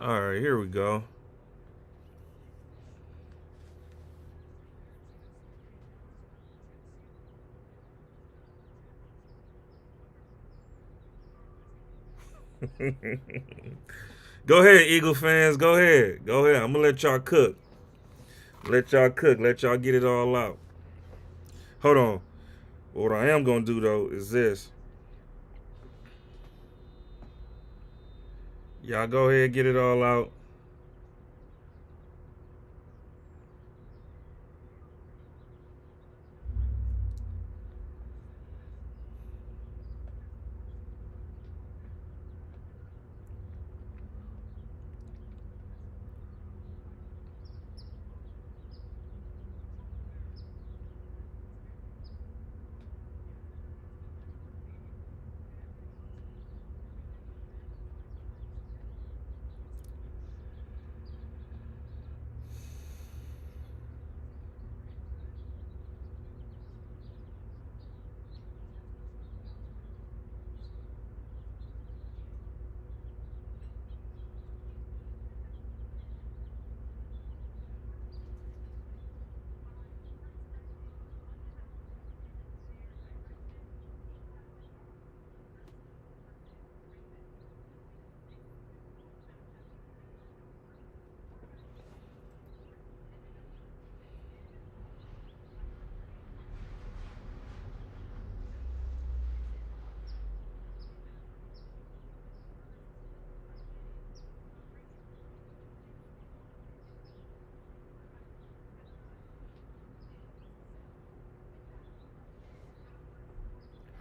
All right, here we go. Go ahead, Eagle fans. Go ahead. Go ahead. I'm gonna let y'all cook. Let y'all cook. Let y'all get it all out. Hold on. What I am gonna do though is this. Y'all go ahead, get it all out.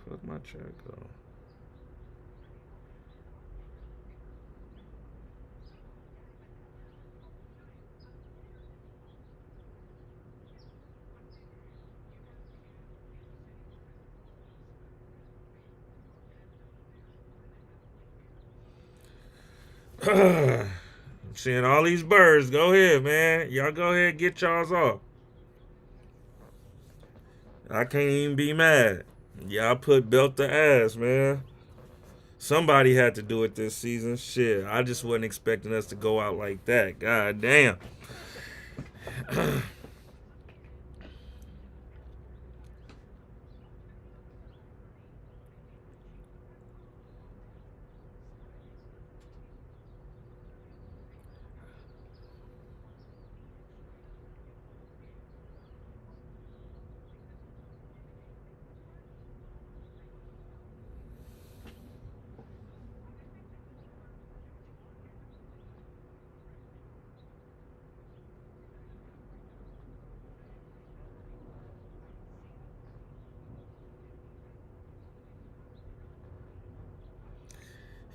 Fuck my chat go. I'm seeing all these birds. Go ahead, man. Y'all go ahead and get y'all's off. I can't even be mad. Y'all put belt to ass, man. Somebody had to do it this season. Shit, I just wasn't expecting us to go out like that. God damn.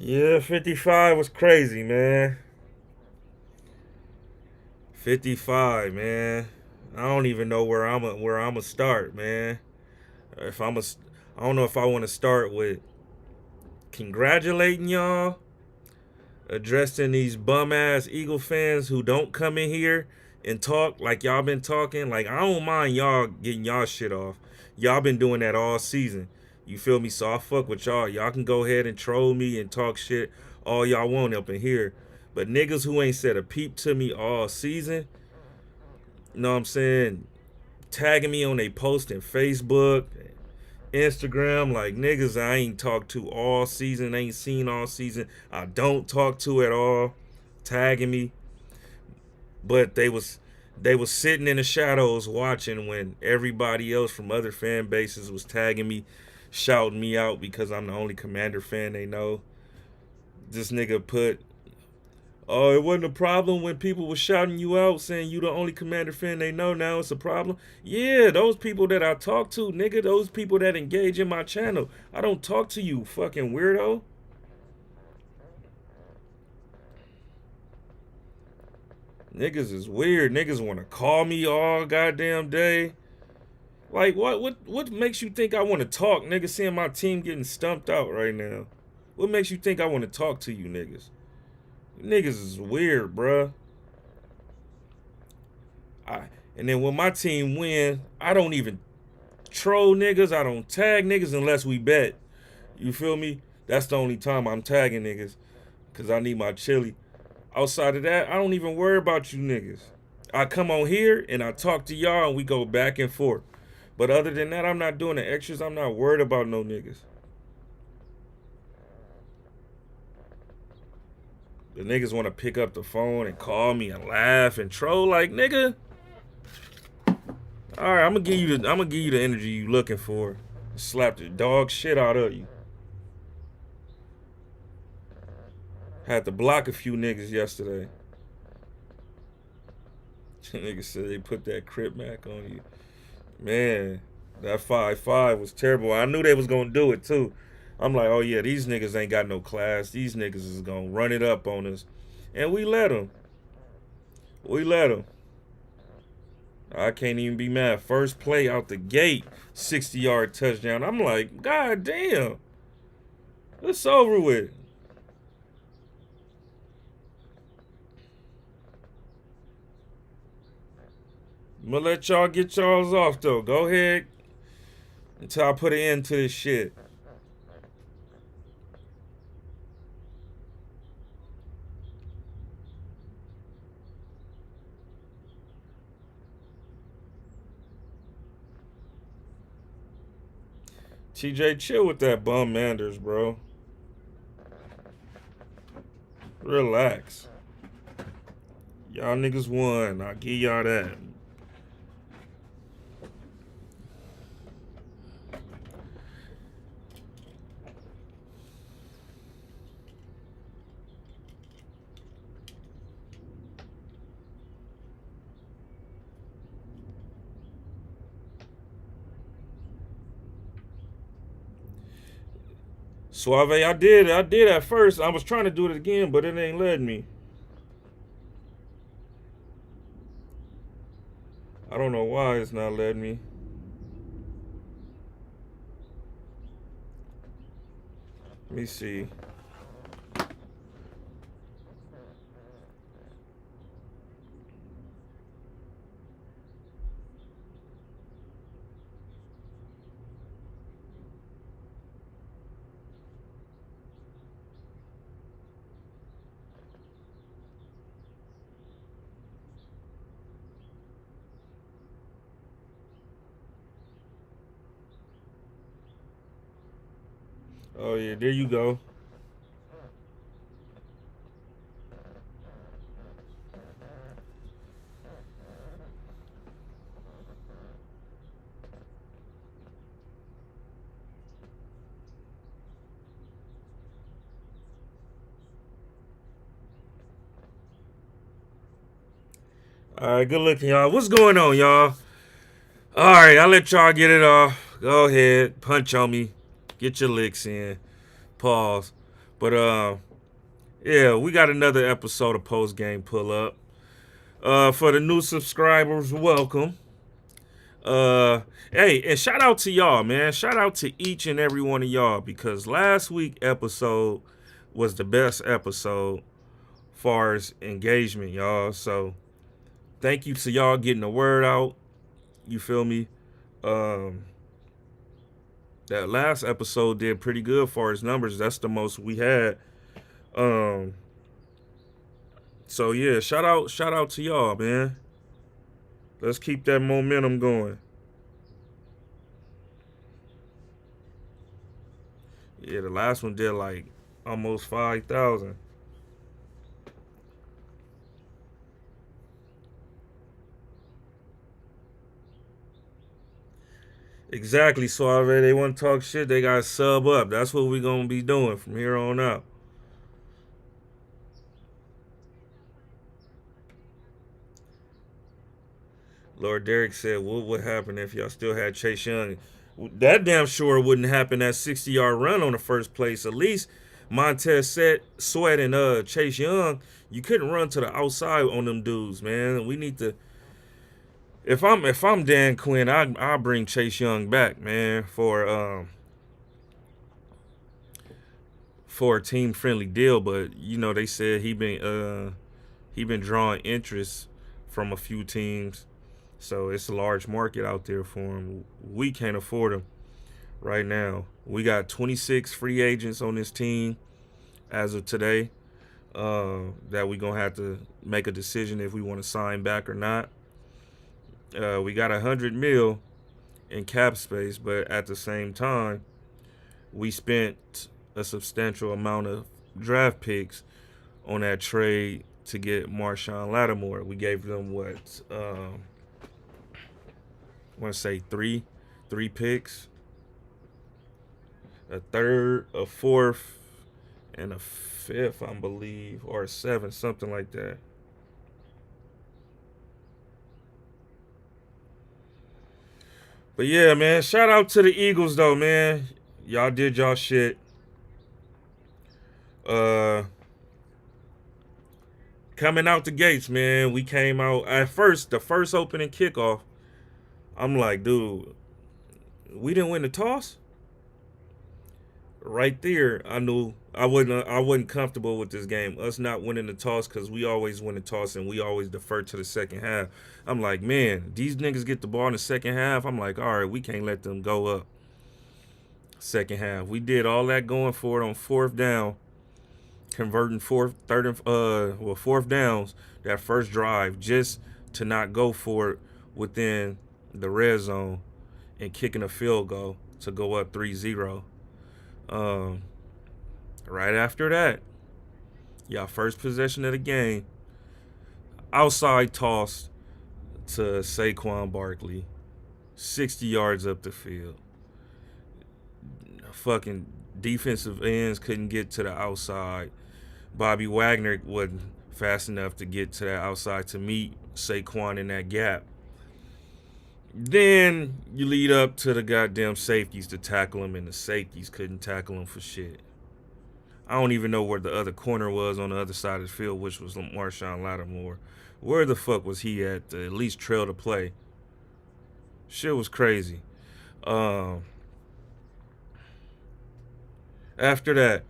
Yeah, 55 was crazy, man. 55, man. I don't even know where I'm gonna start, man. If I'm a, I don't know if I want to start with congratulating y'all, addressing these bum ass Eagle fans who don't come in here and talk like y'all been talking. Like I don't mind y'all getting y'all shit off. Y'all been doing that all season. You feel me? So I fuck with y'all. Y'all can go ahead and troll me and talk shit all y'all want up in here. But niggas who ain't said a peep to me all season, you know what I'm saying? Tagging me on a post in Facebook, Instagram, like niggas I ain't talked to all season, ain't seen all season. I don't talk to at all, tagging me, but they was sitting in the shadows watching when everybody else from other fan bases was tagging me, shouting me out because I'm the only Commander fan they know. This nigga put, "Oh, it wasn't a problem when people were shouting you out, saying you the only Commander fan they know. Now it's a problem." Yeah, those people that I talk to, nigga, those people that engage in my channel. I don't talk to you, fucking weirdo. Niggas is weird. Niggas want to call me all goddamn day. Like, what makes you think I want to talk, nigga, seeing my team getting stumped out right now? What makes you think I want to talk to you niggas? Niggas is weird, bruh. I, and then when my team win, I don't even troll niggas. I don't tag niggas unless we bet. You feel me? That's the only time I'm tagging niggas. Cause I need my chili. Outside of that, I don't even worry about you niggas. I come on here and I talk to y'all and we go back and forth. But other than that, I'm not doing the extras. I'm not worried about no niggas. The niggas want to pick up the phone and call me and laugh and troll like, nigga. All right, I'm gonna give you the energy you looking for. Slap the dog shit out of you. Had to block a few niggas yesterday. Niggas said they put that Crip Mac on you. Man, that 5-5 was terrible. I knew they was gonna do it too. I'm like, oh yeah, these niggas ain't got no class. These niggas is gonna run it up on us. And we let them. We let them. I can't even be mad. First play out the gate, 60-yard touchdown. I'm like, God damn. It's over with. I'm gonna let y'all get y'all's off though. Go ahead until I put an end to this shit. TJ, chill with that bum Manders, bro. Relax. Y'all niggas won. I'll give y'all that. Suave, I did at first. I was trying to do it again, but it ain't letting me. I don't know why it's not letting me. Let me see. Oh yeah, there you go. All right, good looking, y'all. What's going on, y'all? All right, I'll let y'all get it off. Go ahead, punch on me, get your licks in. Pause. But yeah, we got another episode of Post Game Pull Up. For the new subscribers, welcome. Hey, and shout out to y'all, man. Shout out to each and every one of y'all because last week episode was the best episode far as engagement, y'all. So thank you to y'all getting the word out. You feel me? That last episode did pretty good far as numbers. That's the most we had. So yeah, shout out to y'all, man. Let's keep that momentum going. Yeah, the last one did like almost 5,000. Exactly, Suave. They want to talk shit, they got to sub up. That's what we going to be doing from here on out. Lord Derek said, what would happen if y'all still had Chase Young? That damn sure wouldn't happen. That 60-yard run on the first place. At least Montez Sweat and Chase Young, you couldn't run to the outside on them dudes, man. We need to. If I'm Dan Quinn, I'll bring Chase Young back, man, for a team friendly deal. But you know they said he been drawing interest from a few teams. So it's a large market out there for him. We can't afford him right now. We got 26 free agents on this team as of today. that we gonna have to make a decision if we want to sign back or not. We got 100 mil in cap space, but at the same time, we spent a substantial amount of draft picks on that trade to get Marshawn Lattimore. We gave them what? I want to say three picks, a third, a fourth, and a fifth, I believe, or a seventh, something like that. But yeah, man, shout out to the Eagles though, man. Y'all did y'all shit. Uh Coming out the gates, man. We came out at first, the first opening kickoff. I'm like, dude, we didn't win the toss. Right there, I knew I wasn't comfortable with this game. Us not winning the toss because we always win the toss and we always defer to the second half. I'm like, man, these niggas get the ball in the second half. I'm like, all right, we can't let them go up. Second half, we did all that going for it on fourth down, converting fourth downs. That first drive just to not go for it within the red zone and kicking a field goal to go up 3-0. Um, right after that, y'all first possession of the game, outside toss to Saquon Barkley, 60 yards up the field. Fucking defensive ends couldn't get to the outside. Bobby Wagner wasn't fast enough to get to that outside to meet Saquon in that gap. Then you lead up to the goddamn safeties to tackle him, and the safeties couldn't tackle him for shit. I don't even know where the other corner was on the other side of the field, which was Marshawn Lattimore. Where the fuck was he at to at least trail the play? Shit was crazy. Um, After that,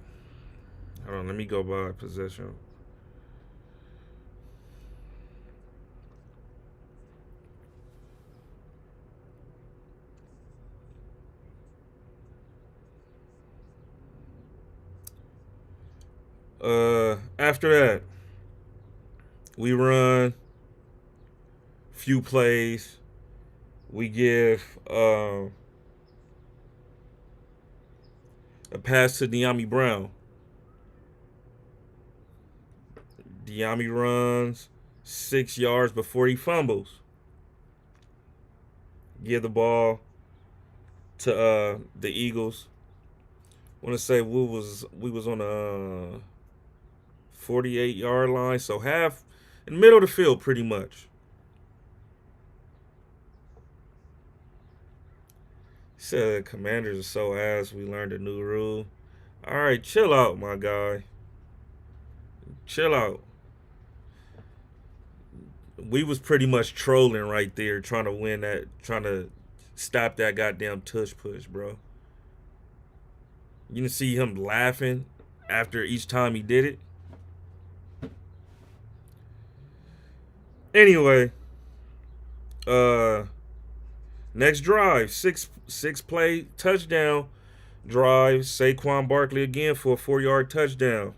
hold on, let me go by possession. After that, we run few plays. We give a pass to De'Ami Brown. De'Ami runs 6 yards before he fumbles. Give the ball to the Eagles. I want to say we was on a 48-yard line, so half in the middle of the field, pretty much. Said Commanders are so ass. We learned a new rule. All right, chill out, my guy. Chill out. We was pretty much trolling right there, trying to win that, trying to stop that goddamn tush push, bro. You can see him laughing after each time he did it. Anyway, uh, next drive, six play touchdown drive. Saquon Barkley again for a 4-yard touchdown.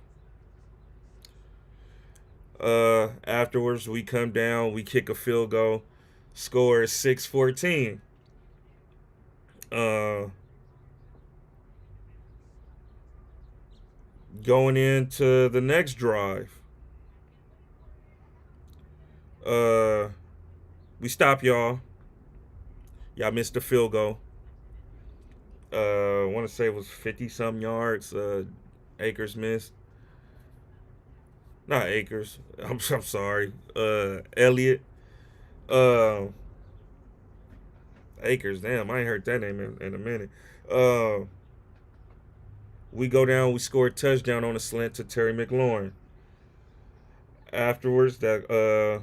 Afterwards, we come down, we kick a field goal, score 6-14. Going into the next drive, we stop y'all. Y'all missed the field goal. I want to say it was 50 some yards. Akers missed. Not Akers. I'm sorry. Elliott. Uh, Akers. Damn, I ain't heard that name in a minute. We go down. We score a touchdown on a slant to Terry McLaurin. Afterwards, that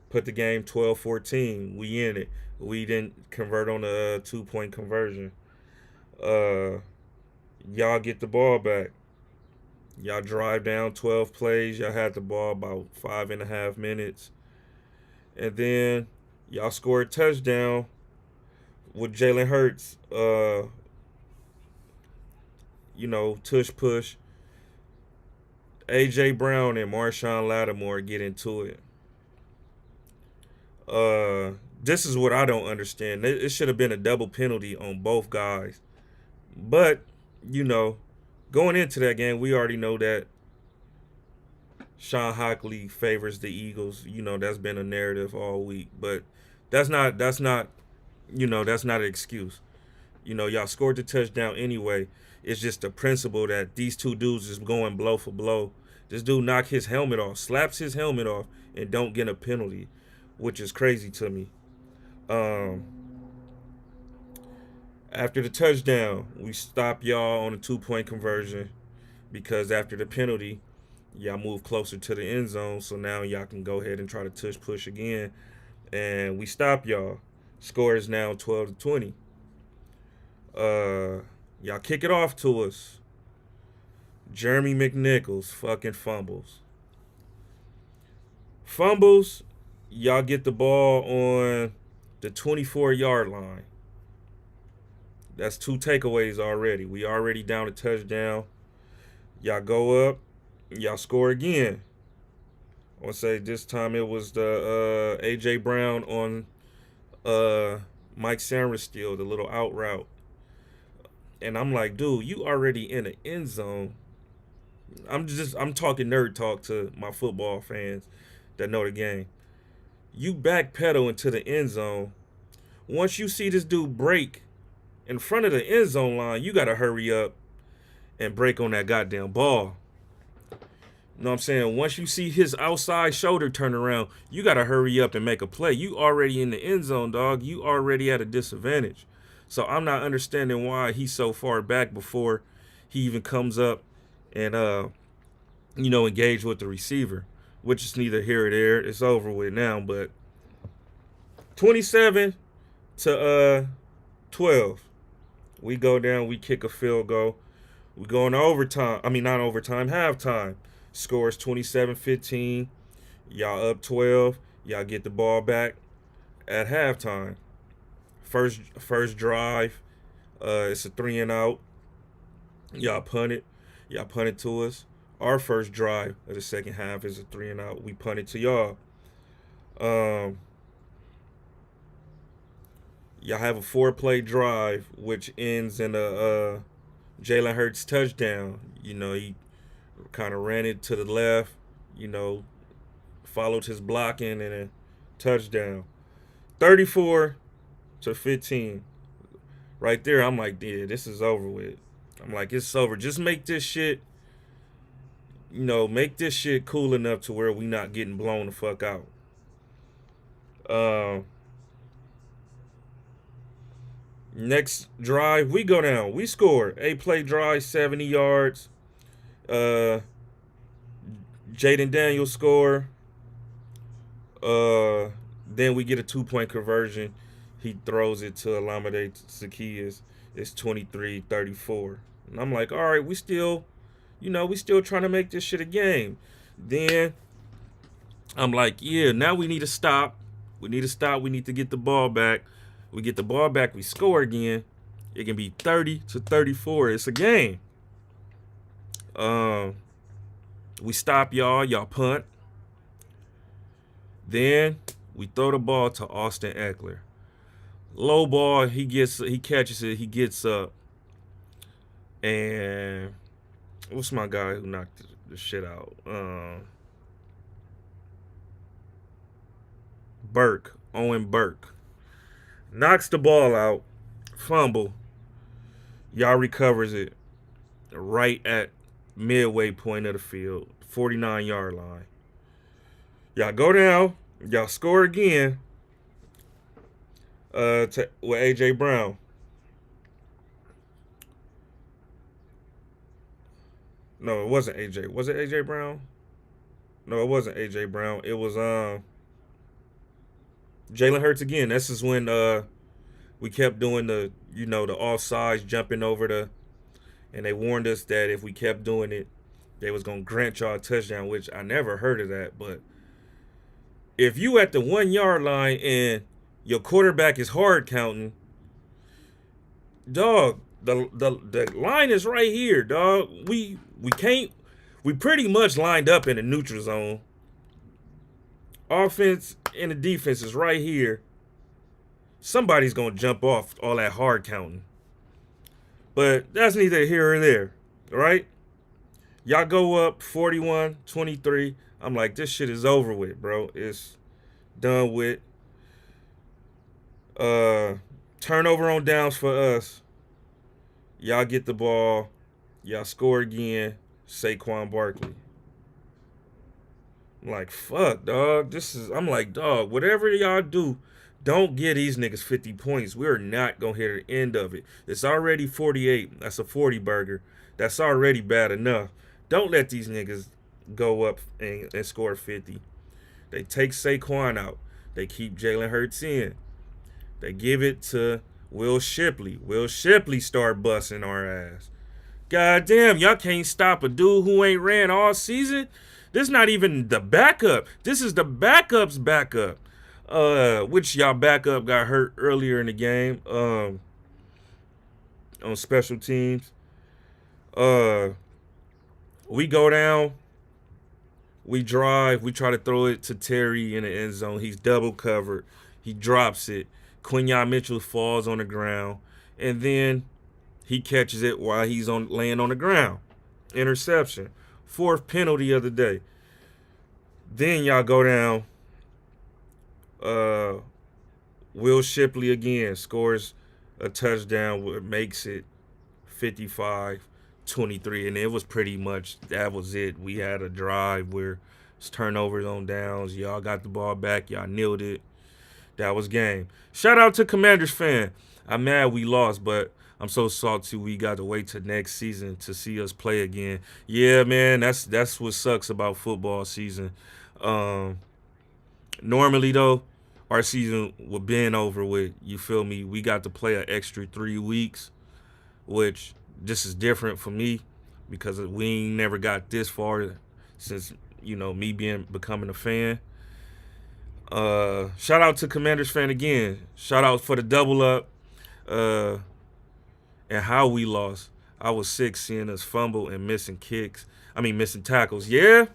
put the game 12-14. We in it. We didn't convert on a 2-point conversion. Y'all get the ball back. Y'all drive down 12 plays. Y'all had the ball about 5.5 minutes. And then y'all score a touchdown with Jalen Hurts. Tush push. AJ Brown and Marshawn Lattimore get into it. This is what I don't understand. It should have been a double penalty on both guys. But, you know, going into that game, we already know that Sean Hockley favors the Eagles. You know, that's been a narrative all week. But that's not that's not an excuse. You know, y'all scored the touchdown anyway. It's just the principle that these two dudes is going blow for blow. This dude knocked his helmet off, slaps his helmet off, and don't get a penalty, which is crazy to me. After the touchdown, we stop y'all on a 2-point conversion because after the penalty, y'all move closer to the end zone. So now y'all can go ahead and try to tush push again. And we stop y'all. Score is now 12-20. Y'all kick it off to us. Jeremy McNichols fucking fumbles. Y'all get the ball on the 24-yard line. That's 2 takeaways already. We already down a touchdown. Y'all go up. Y'all score again. I want to say this time it was the A.J. Brown on Mike Sainristil, the little out route. And I'm like, dude, you already in the end zone. I'm talking nerd talk to my football fans that know the game. You backpedal into the end zone. Once you see this dude break in front of the end zone line, you got to hurry up and break on that goddamn ball. You know what I'm saying? Once you see his outside shoulder turn around, you got to hurry up and make a play. You already in the end zone, dog. You already at a disadvantage. So I'm not understanding why he's so far back before he even comes up and, engage with the receiver, which is neither here or there. It's over with now, but 27-12. We go down, we kick a field goal. We go into overtime. I mean, not overtime, halftime. Scores 27-15. Y'all up 12. Y'all get the ball back at halftime. First drive, it's a 3-and-out. Y'all punt it. Y'all punt it to us. Our first drive of the second half is a 3-and-out. We punt it to y'all. Y'all have a 4-play drive, which ends in a Jalen Hurts touchdown. You know, he kind of ran it to the left, followed his blocking and a touchdown. 34-15. Right there, I'm like, yeah, this is over with. I'm like, it's over. Just make this shit, cool enough to where we not getting blown the fuck out. Next drive, we go down. We score. 8-play drive, 70 yards. Jaden Daniels score. Then we get a 2-point conversion. He throws it to Olamide Zaccheaus. It's 23-34. And I'm like, all right, we still trying to make this shit a game. Then I'm like, yeah, now we need to stop. We need to get the ball back. We get the ball back. We score again. It can be 30-34. It's a game. We stop y'all. Y'all punt. Then we throw the ball to Austin Ekeler. Low ball. He catches it. He gets up. And what's my guy who knocked the shit out? Owen Burke. Knocks the ball out. Fumble. Y'all recovers it right at midway point of the field. 49-yard line. Y'all go down. Y'all score again. With A.J. Brown. No, it wasn't A.J. Was it A.J. Brown? No, it wasn't A.J. Brown. It was Jalen Hurts again. This is when we kept doing the offsides, jumping over and they warned us that if we kept doing it, they was gonna grant y'all a touchdown, which I never heard of that. But if you at the 1-yard line and your quarterback is hard counting, dog, the line is right here, dog. We We pretty much lined up in the neutral zone. Offense and the defense is right here. Somebody's going to jump off all that hard counting. But that's neither here or there, right? Y'all go up 41-23. I'm like, this shit is over with, bro. It's done with. Turnover on downs for us. Y'all get the ball. Y'all score again. Saquon Barkley. I'm like, fuck, dog. I'm like, dog, whatever y'all do, don't get these niggas 50 points. We're not going to hit the end of it. It's already 48. That's a 40 burger. That's already bad enough. Don't let these niggas go up and score 50. They take Saquon out. They keep Jalen Hurts in. They give it to Will Shipley. Will Shipley start busting our ass. God damn, y'all can't stop a dude who ain't ran all season. This is not even the backup. This is the backup's backup. Which y'all backup got hurt earlier in the game. On special teams. We go down. We drive. We try to throw it to Terry in the end zone. He's double covered. He drops it. Quinyon Mitchell falls on the ground. And then he catches it while he's laying on the ground. Interception. 4th penalty of the day. Then y'all go down. Will Shipley again scores a touchdown, makes it 55-23. And it was pretty much, that was it. We had a drive where it's turnovers on downs. Y'all got the ball back. Y'all nailed it. That was game. Shout out to Commanders fan. I'm mad we lost, but I'm so salty we got to wait till next season to see us play again. Yeah, man, that's what sucks about football season. Normally, though, our season would been over with. You feel me? We got to play an extra 3 weeks, which this is different for me because we ain't never got this far since, me becoming a fan. Shout out to Commanders fan again. Shout out for the double up. And how we lost. I was sick seeing us fumble and missing tackles. Yeah.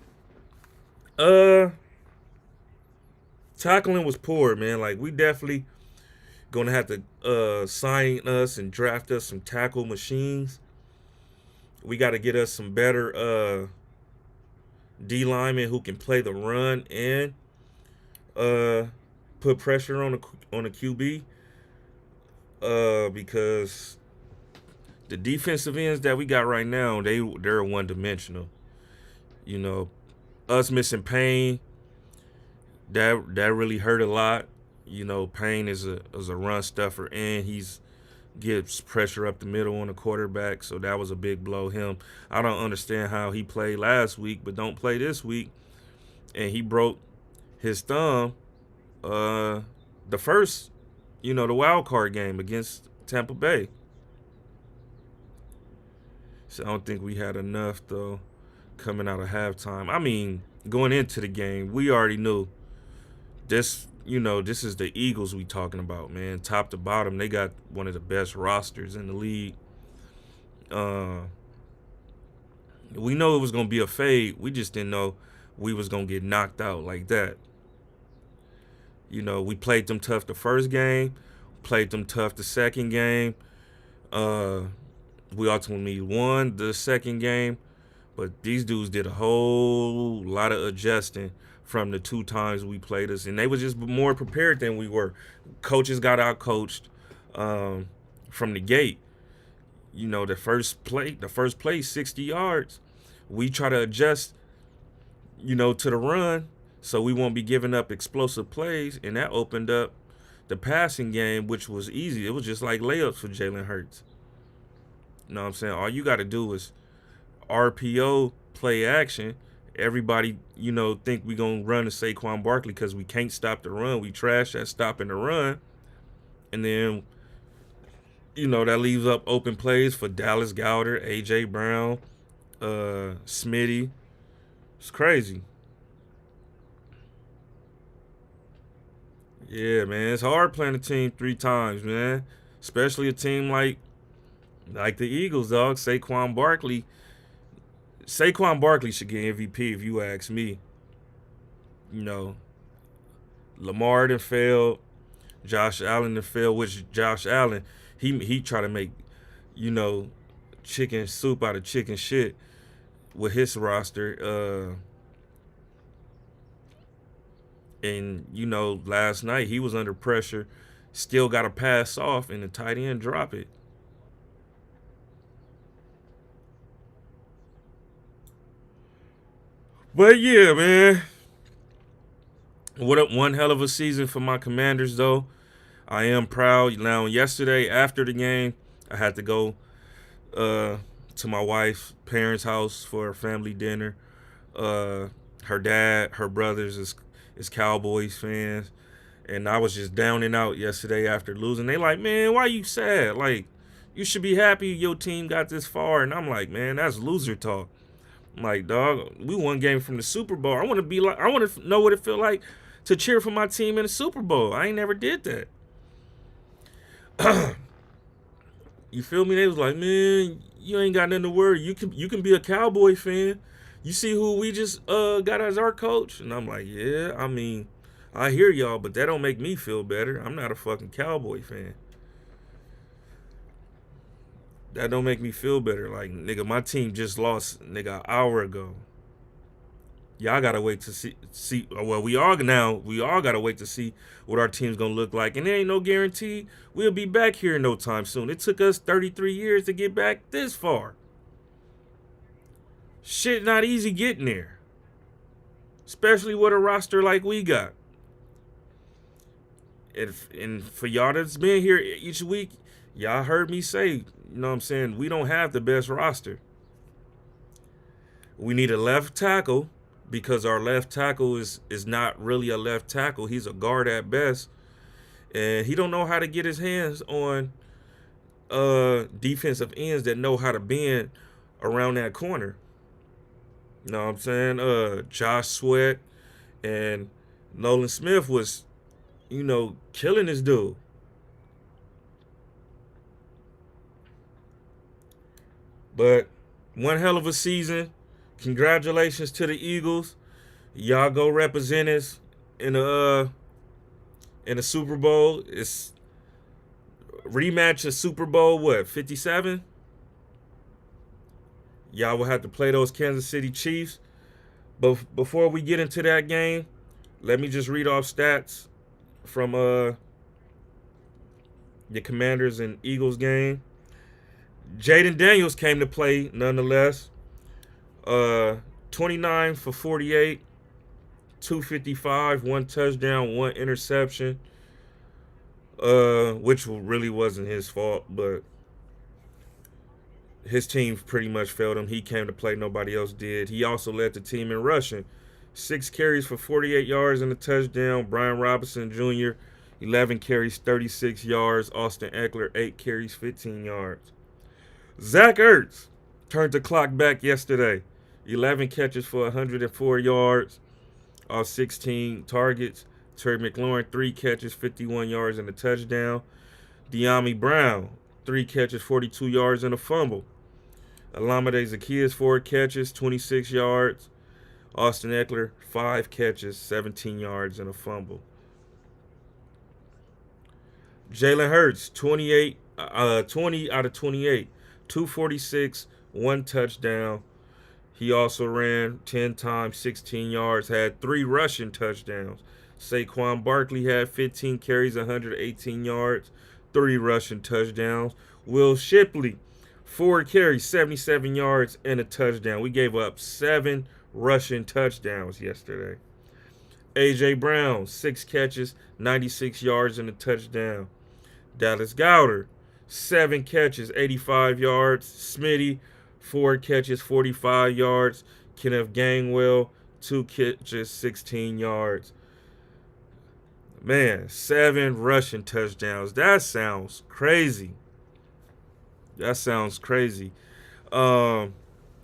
Tackling was poor, man. Like, we definitely gonna have to sign us and draft us some tackle machines. We got to get us some better D linemen who can play the run and put pressure on the QB. Because the defensive ends that we got right now, they're one-dimensional. Us missing Payne, that really hurt a lot. Payne is a run stuffer, and he's gives pressure up the middle on the quarterback, so that was a big blow. I don't understand how he played last week, but don't play this week, and he broke his thumb. The first, the wild card game against Tampa Bay. So I don't think we had enough, though, coming out of halftime. I mean, going into the game, we already knew this, this is the Eagles we talking about, man. Top to bottom, they got one of the best rosters in the league. We know it was going to be a fade. We just didn't know we was going to get knocked out like that. We played them tough the first game, played them tough the second game. We ultimately won the second game, but these dudes did a whole lot of adjusting from the 2 times we played us, and they were just more prepared than we were. Coaches got out-coached from the gate. The first play, 60 yards. We try to adjust, to the run, so we won't be giving up explosive plays, and that opened up the passing game, which was easy. It was just like layups for Jalen Hurts. You know what I'm saying? All you got to do is RPO, play action. Everybody, think we going to run to Saquon Barkley because we can't stop the run. We trash that stopping the run. And then, that leaves up open plays for Dallas Goedert, A.J. Brown, Smitty. It's crazy. Yeah, man. It's hard playing a team 3 times, man. Especially a team like the Eagles, dog. Saquon Barkley, Saquon Barkley should get MVP if you ask me. You know, Lamar done failed. Josh Allen done failed, which Josh Allen, he try to make, you know, chicken soup out of chicken shit with his roster. And, you know, last night he was under pressure, still got a pass off, and the tight end drop it. But yeah, man. One hell of a season for my Commanders, though. I am proud. Now, yesterday after the game, I had to go to my wife's parents' house for a family dinner. Her dad, her brothers is Cowboys fans, and I was just down and out yesterday after losing. They like, man, why you sad? Like, you should be happy your team got this far. And I'm like, man, that's loser talk. I'm like, dog, we won game from the Super Bowl. I want to know what it feel like to cheer for my team in the Super Bowl. I ain't never did that. You feel me? They was like, man, you ain't got nothing to worry. You can be a Cowboy fan. You see who we just got as our coach? And I'm like, yeah, I mean, I hear y'all, but that don't make me feel better. I'm not a fucking Cowboy fan. That don't make me feel better. Like, nigga, my team just lost, nigga, an hour ago. Y'all gotta wait to see. Well, we all gotta wait to see what our team's gonna look like, and there ain't no guarantee we'll be back here no time soon. It took us 33 years to get back this far. Shit, not easy getting there, especially with a roster like we got. And for y'all that's been here each week, y'all heard me say, you know what I'm saying, we don't have the best roster. We need a left tackle, because our left tackle is not really a left tackle. He's a guard at best. And he don't know how to get his hands on defensive ends that know how to bend around that corner. You know what I'm saying? Josh Sweat and Nolan Smith was, you know, killing this dude. But one hell of a season. Congratulations to the Eagles. Y'all go represent us in the Super Bowl. It's rematch of Super Bowl, what, 57? Y'all will have to play those Kansas City Chiefs. But before we get into that game, let me just read off stats from the Commanders and Eagles game. Jaden Daniels came to play nonetheless. 29 for 48, 255, one touchdown, one interception, which really wasn't his fault, but his team pretty much failed him. He came to play, nobody else did. He also led the team in rushing. 6 carries for 48 yards and a touchdown. Brian Robinson Jr., 11 carries, 36 yards. Austin Eckler, 8 carries, 15 yards. Zach Ertz turned the clock back yesterday. 11 catches for 104 yards off 16 targets. Terry McLaurin, 3 catches, 51 yards and a touchdown. De'Ami Brown, 3 catches, 42 yards and a fumble. Olamide Zaccheaus, 4 catches, 26 yards. Austin Eckler, 5 catches, 17 yards and a fumble. Jalen Hurts, 20 out of 28, 246, 1 touchdown. He also ran 10 times, 16 yards, had 3 rushing touchdowns. Saquon Barkley had 15 carries, 118 yards, 3 rushing touchdowns. Will Shipley, 4 carries, 77 yards, and a touchdown. We gave up 7 rushing touchdowns yesterday. A.J. Brown, 6 catches, 96 yards, and a touchdown. Dallas Goedert, 7 catches, 85 yards. Smitty, 4 catches, 45 yards. Kenneth Gainwell, 2 catches, 16 yards. Man, 7 rushing touchdowns. That sounds crazy. That sounds crazy. Blue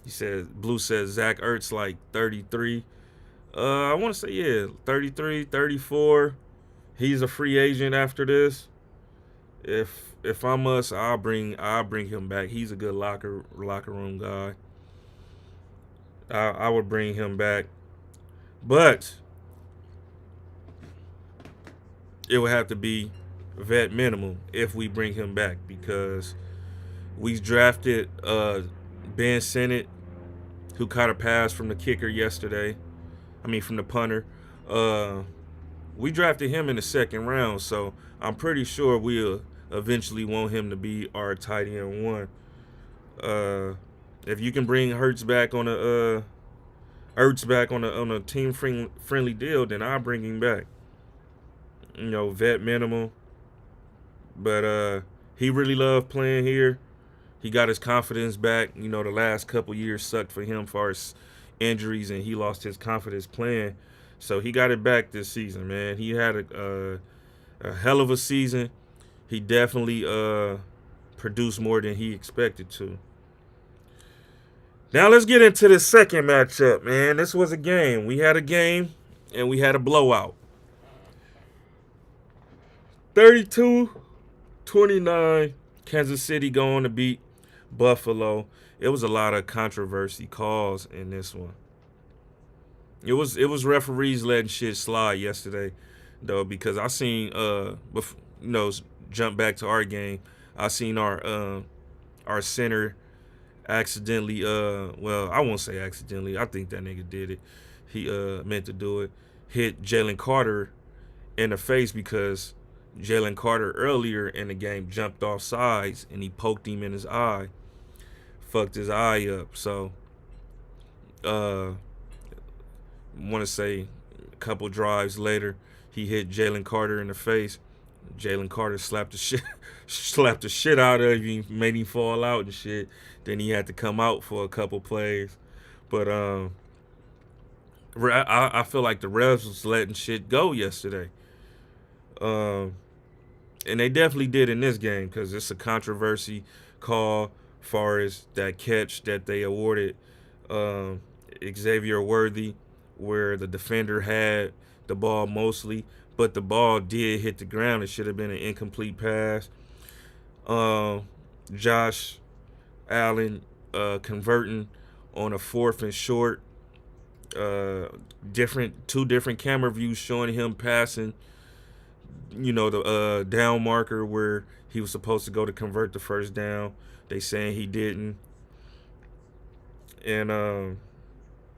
says Zach Ertz like 33. I want to say, yeah, 33, 34. He's a free agent after this. If I'm us, I'll bring him back. He's a good locker room guy. I would bring him back, but it would have to be vet minimum if we bring him back because we drafted Ben Sinnott, who caught a pass from the kicker yesterday. I mean, from the punter. Uh, we drafted him in the second round, so I'm pretty sure we'll eventually want him to be our tight end one. Uh, if you can bring Ertz back on a team friendly deal, then I'll bring him back. Vet minimum, but he really loved playing here. He got his confidence back. The last couple years sucked for him as far as injuries, and he lost his confidence playing. So he got it back this season, man. He had a hell of a season. He definitely produced more than he expected to. Now let's get into the second matchup, man. This was a game. We had a game, and we had a blowout. 32-29, Kansas City going to beat Buffalo. It was a lot of controversy calls in this one. It was referees letting shit slide yesterday, though, because I seen jump back to our game. I seen our center accidentally I won't say accidentally. I think that nigga did it. He meant to do it. Hit Jalen Carter in the face because Jalen Carter earlier in the game jumped off sides and he poked him in his eye. Fucked his eye up. So want to say a couple drives later, he hit Jalen Carter in the face. Jalen Carter slapped the shit out of him, made him fall out and shit. Then he had to come out for a couple plays. But I feel like the refs was letting shit go yesterday. And they definitely did in this game because it's a controversy call far as that catch that they awarded Xavier Worthy, where the defender had the ball mostly, but the ball did hit the ground. It should have been an incomplete pass. Josh Allen converting on a 4th and short. Two different camera views showing him passing. The down marker where he was supposed to go to convert the first down. They saying he didn't. And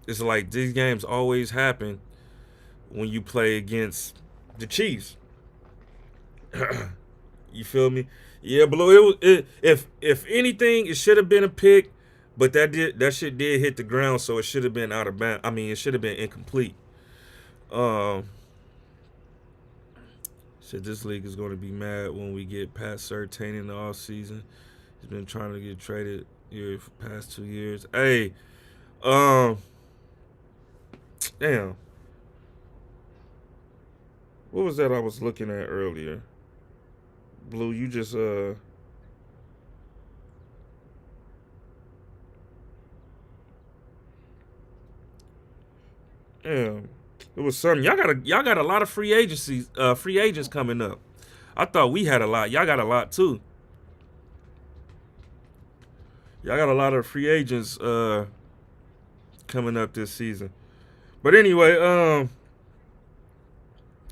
it's like these games always happen when you play against the Chiefs. You feel me? Yeah, Blue. If anything, it should have been a pick, but that shit did hit the ground, so it should have been out of bounds. I mean, it should have been incomplete. Said this league is going to be mad when we get Pat Surtain in the offseason. He's been trying to get traded here for the past 2 years. Hey, damn. What was that I was looking at earlier? Blue, you just damn. It was something. Y'all got a lot of free agents coming up. I thought we had a lot. Y'all got a lot too. Y'all got a lot of free agents coming up this season. But anyway,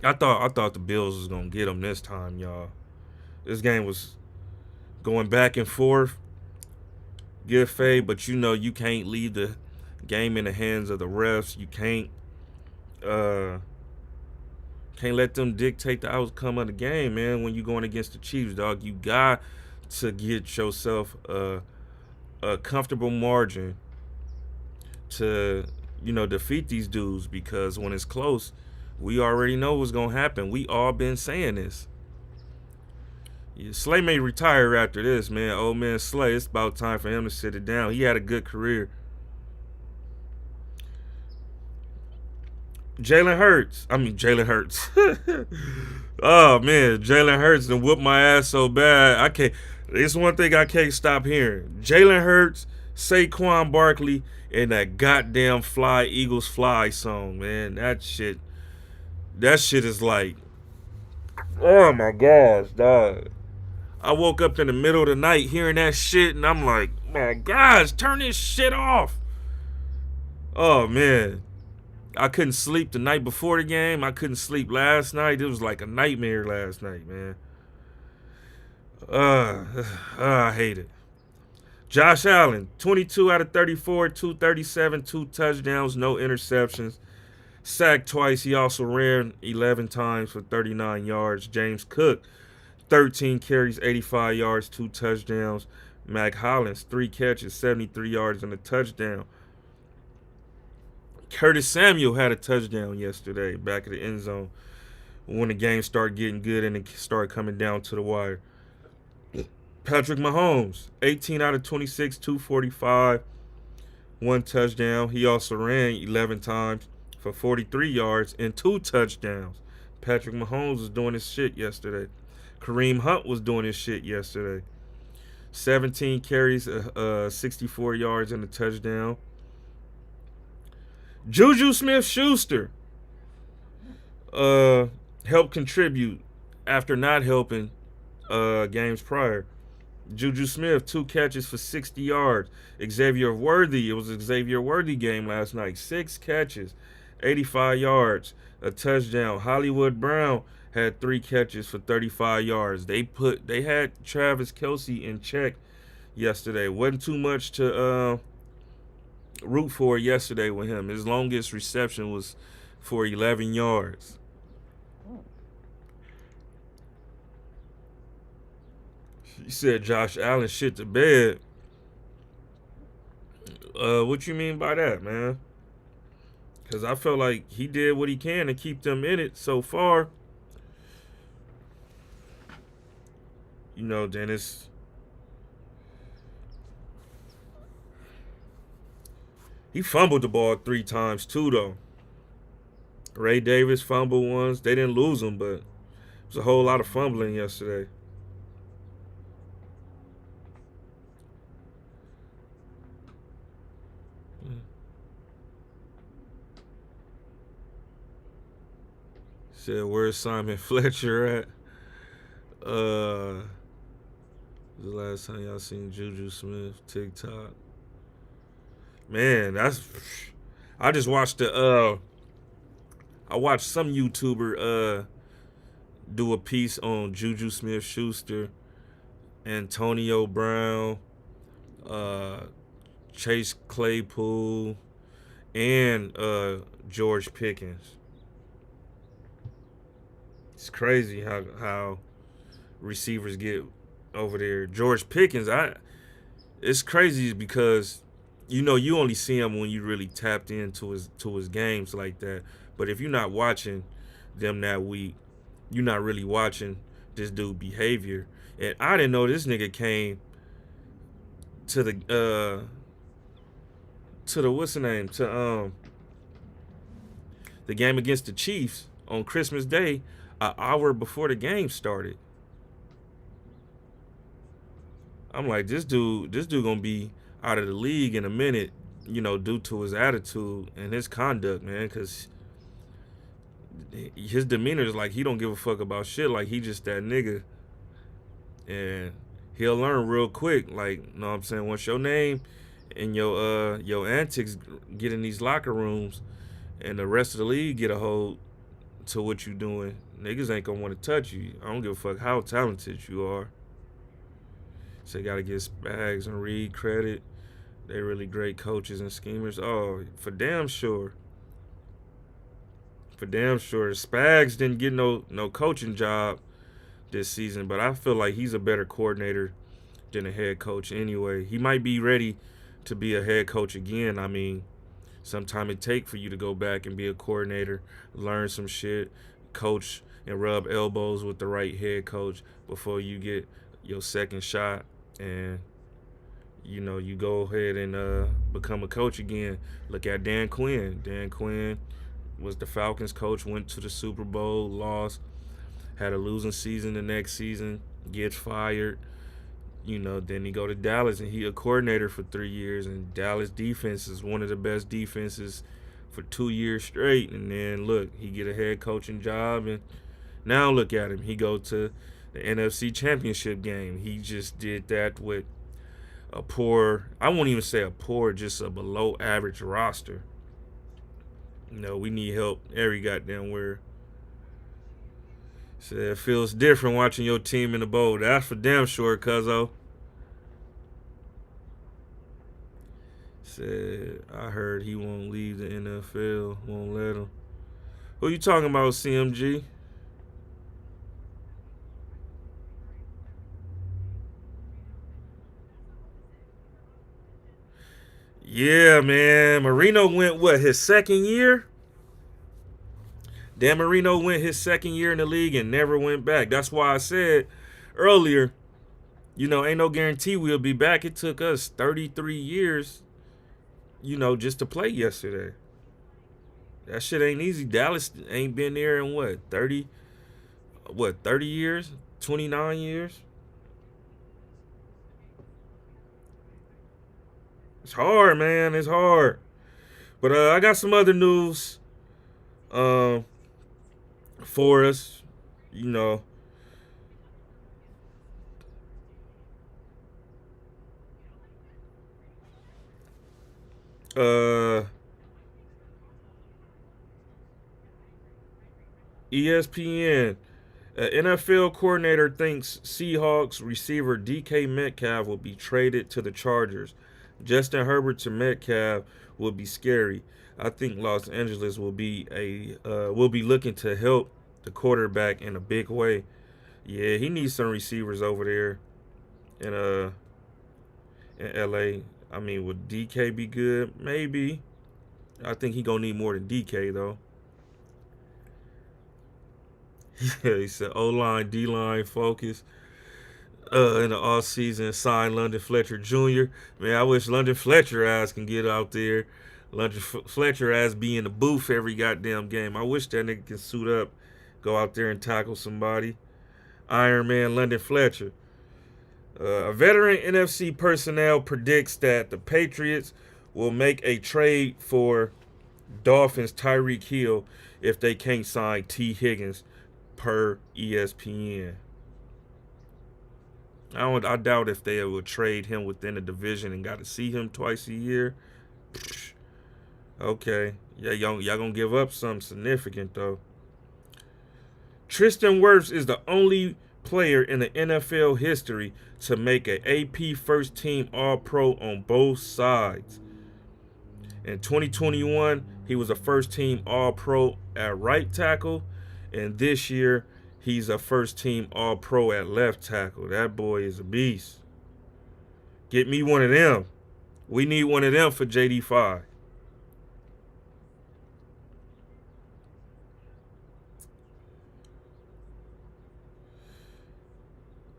I thought the Bills was gonna get them this time, y'all. This game was going back and forth. Good fade, but you can't leave the game in the hands of the refs. You can't let them dictate the outcome of the game, man. When you're going against the Chiefs, dog, you got to get yourself a comfortable margin to defeat these dudes, because when it's close, we already know what's gonna happen. We all been saying this. Yeah, Slay may retire after this, man. Old man Slay, it's about time for him to sit it down. He had a good career. Jalen Hurts. Oh, man. Jalen Hurts done whooped my ass so bad. I can't. It's one thing I can't stop hearing. Jalen Hurts, Saquon Barkley, and that goddamn Fly Eagles Fly song, man. That shit is like, oh, my gosh, dog. I woke up in the middle of the night hearing that shit, and I'm like, my gosh, turn this shit off. Oh man, I couldn't sleep the night before the game. I couldn't sleep last night. It was like a nightmare last night, man. Uh, I hate it. Josh Allen, 22 out of 34, 237, two touchdowns, no interceptions. Sacked twice. He also ran 11 times for 39 yards. James Cook, 13 carries, 85 yards, two touchdowns. Mac Hollins, 3 catches, 73 yards, and a touchdown. Curtis Samuel had a touchdown yesterday back at the end zone when the game started getting good and it started coming down to the wire. Patrick Mahomes, 18 out of 26, 245, one touchdown. He also ran 11 times for 43 yards and two touchdowns. Patrick Mahomes was doing his shit yesterday. Kareem Hunt was doing his shit yesterday. 17 carries, 64 yards and a touchdown. Juju Smith-Schuster helped contribute after not helping games prior. Juju Smith, 2 catches for 60 yards. Xavier Worthy, it was a Xavier Worthy game last night. 6 catches, 85 yards, a touchdown. Hollywood Brown had 3 catches for 35 yards. They had Travis Kelce in check yesterday. Wasn't too much to root for yesterday with him. His longest reception was for 11 yards. You said Josh Allen shit to bed. What you mean by that, man? Because I felt like he did what he can to keep them in it so far. You know, Dennis. He fumbled the ball 3 times too, though. Ray Davis fumbled once. They didn't lose him, but it was a whole lot of fumbling yesterday. Said, where's Simon Fletcher at? The last time y'all seen Juju Smith TikTok? Man, I just watched I watched some YouTuber do a piece on Juju Smith-Schuster, Antonio Brown, uh Chase Claypool, and George Pickens. It's crazy how receivers get over there. George Pickens, it's crazy because you only see him when you really tapped into his games like that. But if you're not watching them that week, you're not really watching this dude behavior. And I didn't know this nigga came to the what's the name to the game against the Chiefs on Christmas Day, an hour before the game started. I'm like, this dude gonna be out of the league in a minute, due to his attitude and his conduct, man. Because his demeanor is like he don't give a fuck about shit. Like he just that nigga, and he'll learn real quick. Like, you know what I'm saying? Once your name and your antics get in these locker rooms, and the rest of the league get a hold to what you doing, niggas ain't gonna want to touch you. I don't give a fuck how talented you are. So you gotta give Spags and Reed credit. They really great coaches and schemers. Oh, for damn sure. For damn sure. Spags didn't get no coaching job this season, but I feel like he's a better coordinator than a head coach anyway. He might be ready to be a head coach again. I mean, sometime it take for you to go back and be a coordinator, learn some shit, coach and rub elbows with the right head coach before you get your second shot and you go ahead and become a coach again. Look at Dan Quinn. Dan Quinn was the Falcons coach, went to the Super Bowl, lost, had a losing season the next season, gets fired. Then he go to Dallas and he a coordinator for 3 years, and Dallas defense is one of the best defenses for 2 years straight. And then look, he get a head coaching job, and now look at him. He go to the NFC Championship game. He just did that with a poor, I won't even say a poor, just a below average roster. No, we need help every goddamn where. So it feels different watching your team in the bowl. That's for damn sure, cuzzo. Said I heard he won't leave the NFL. Won't let him. Who you talking about, CMG? Yeah, man. Marino went what, his second year? Dan Marino went his second year in the league and never went back. That's why I said earlier, ain't no guarantee we'll be back. It took us 33 years, just to play yesterday. That shit ain't easy. Dallas ain't been there in 30 years? 29 years? It's hard, man. It's hard. But I got some other news um, for us. You know, uh, ESPN. An NFL coordinator thinks Seahawks receiver DK Metcalf will be traded to the Chargers. Justin Herbert to Metcalf will be scary. I think Los Angeles will be looking to help the quarterback in a big way. Yeah, he needs some receivers over there in LA. I mean, would DK be good? Maybe. I think he gonna need more than DK though. Yeah, he said O line, D line focus. In the off season, signed London Fletcher Jr. Man, I wish London Fletcher ass can get out there. London Fletcher ass be in the booth every goddamn game. I wish that nigga can suit up, go out there and tackle somebody. Iron Man London Fletcher. A veteran NFC personnel predicts that the Patriots will make a trade for Dolphins Tyreek Hill if they can't sign T. Higgins, per ESPN. I doubt if they would trade him within the division and got to see him twice a year. Okay, yeah, y'all gonna give up something significant though. Tristan Wirfs is the only player in the NFL history to make an AP first team All Pro on both sides. In 2021, he was a first team All Pro at right tackle, and this year he's a first team All Pro at left tackle. That boy is a beast. Get me one of them. We need one of them for JD5.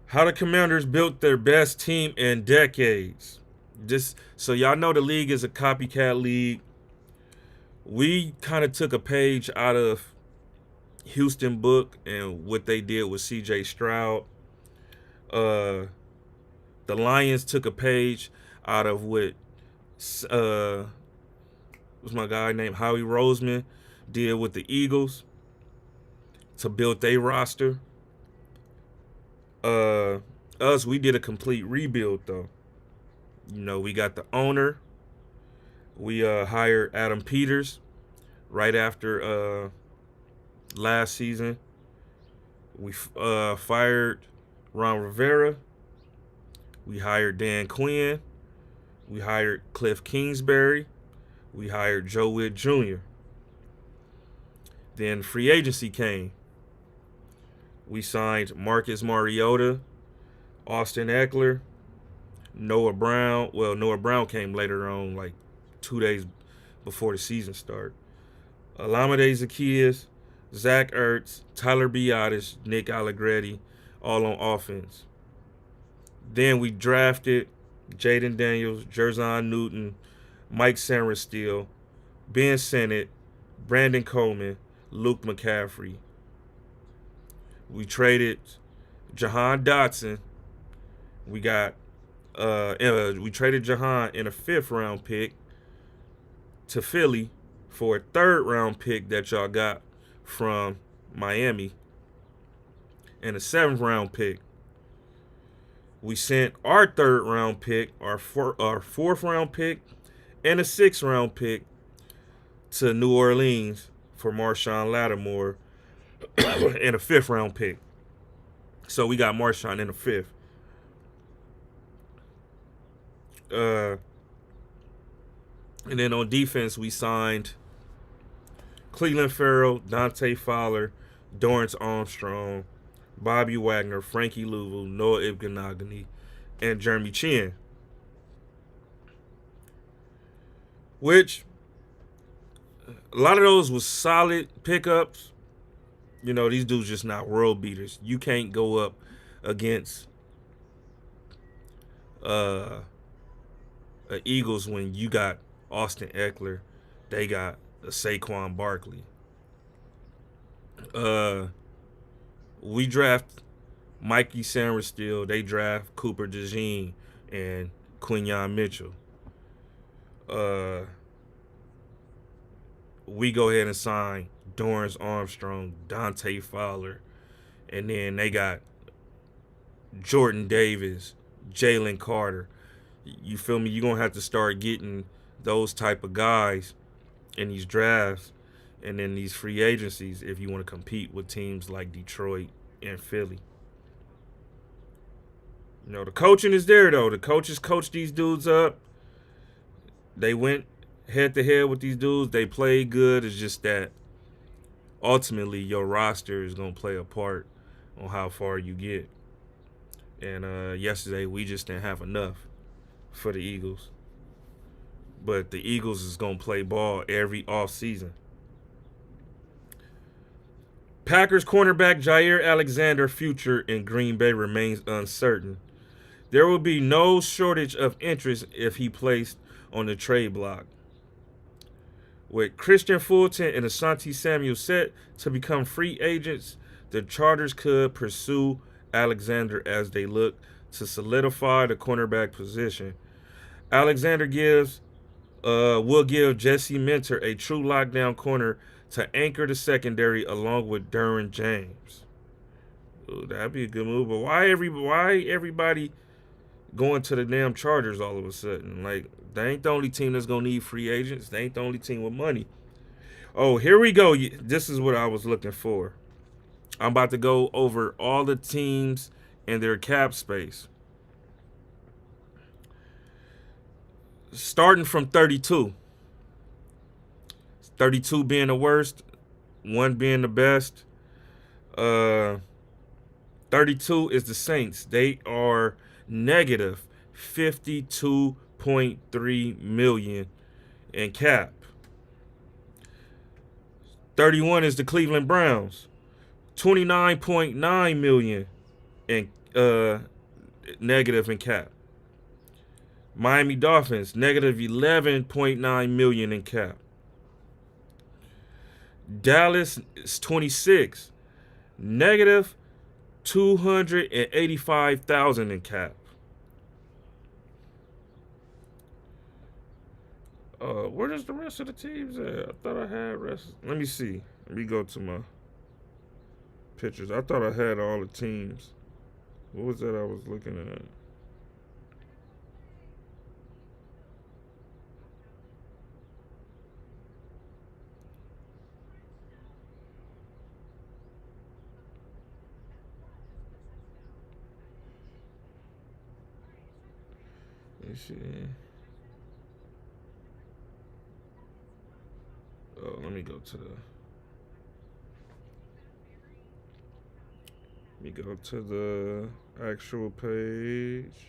How the Commanders built their best team in decades. Just so y'all know, the league is a copycat league. We kind of took a page out of Houston book and what they did with CJ Stroud. Uh, the Lions took a page out of what was my guy named Howie Roseman did with the Eagles to build their roster. Us, we did a complete rebuild though. We got the owner. We hired Adam Peters right after last season. We fired Ron Rivera. We hired Dan Quinn. We hired Cliff Kingsbury. We hired Joe Witt Jr. Then free agency came. We signed Marcus Mariota, Austin Eckler, Noah Brown. Well, Noah Brown came later on, like 2 days before the season started. Olamide Zaccheaus, Zach Ertz, Tyler Biadasz, Nick Allegretti, all on offense. Then we drafted Jaden Daniels, Jerzon Newton, Mike Sainristil, Ben Sinnott, Brandon Coleman, Luke McCaffrey. We traded Jahan Dotson. We traded Jahan in a 5th-round pick to Philly for a 3rd-round pick that y'all got from Miami and a 7th-round pick. We sent our 3rd-round pick, our 4th-round pick, and a 6th-round pick to New Orleans for Marshawn Lattimore and a 5th-round pick. So we got Marshawn in the 5th. And then on defense, we signed Cleveland Farrell, Dante Fowler, Dorrance Armstrong, Bobby Wagner, Frankie Louvu, Noah Ibganagani, and Jeremy Chinn. Which, a lot of those was solid pickups. You know, these dudes just not world beaters. You can't go up against Eagles when you got Austin Eckler. They got a Saquon Barkley. We draft Mikey Sainristil. They draft Cooper DeJean and Quinyon Mitchell. We go ahead and sign Dorrance Armstrong, Dante Fowler, and then they got Jordan Davis, Jalen Carter. You feel me? You're going to have to start getting those type of guys in these drafts and in these free agencies if you want to compete with teams like Detroit and Philly. You know, the coaching is there, though. The coaches coach these dudes up. They went head-to-head with these dudes. They played good. It's just that ultimately your roster is going to play a part on how far you get. And yesterday we just didn't have enough for the Eagles. But the Eagles is going to play ball every offseason. Packers cornerback Jair Alexander's future in Green Bay remains uncertain. There will be no shortage of interest if he placed on the trade block. With Christian Fulton and Asante Samuel set to become free agents, the Chargers could pursue Alexander as they look to solidify the cornerback position. Alexander will give Jesse Minter a true lockdown corner to anchor the secondary along with Derwin James. Ooh, that'd be a good move. But why everybody going to the damn Chargers all of a sudden? Like, they ain't the only team that's going to need free agents. They ain't the only team with money. Oh, here we go. This is what I was looking for. I'm about to go over all the teams and their cap space. Starting from 32. 32 being the worst, 1 being the best. 32 is the Saints. They are negative $52.3 million in cap. 31 is the Cleveland Browns. $29.9 million in negative in cap. Miami Dolphins, negative $11.9 million in cap. Dallas is 26, negative $285,000 in cap. Where does the rest of the teams at? I thought I had rest. Let me see. Let me go to my pictures. I thought I had all the teams. What was that I was looking at? Let me see. Oh, let me go to the actual page.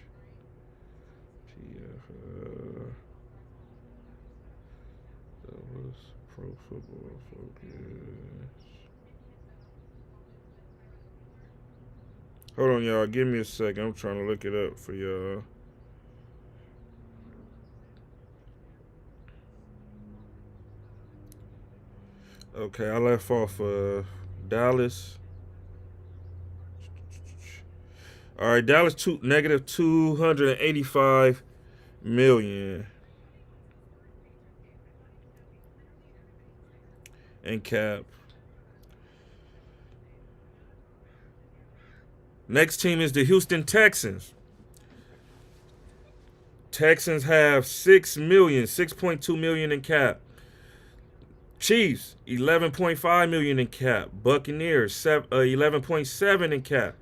PFL. That was Pro Football Focus. Hold on, y'all. Give me a second. I'm trying to look it up for y'all. Okay, I left off Dallas. All right, Dallas negative $285 million in cap. Next team is the Houston Texans. Texans have $6.2 million in cap. Chiefs, 11.5 million in cap. Buccaneers, 11.7 in cap.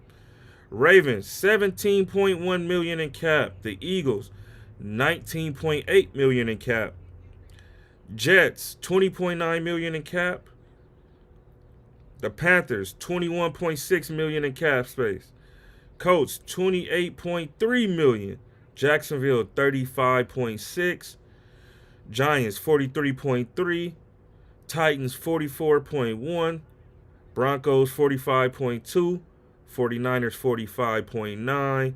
Ravens, 17.1 million in cap. The Eagles, 19.8 million in cap. Jets, 20.9 million in cap. The Panthers, 21.6 million in cap space. Colts, 28.3 million. Jacksonville, 35.6. Giants, 43.3. Titans, 44.1. Broncos, 45.2. 49ers, 45.9.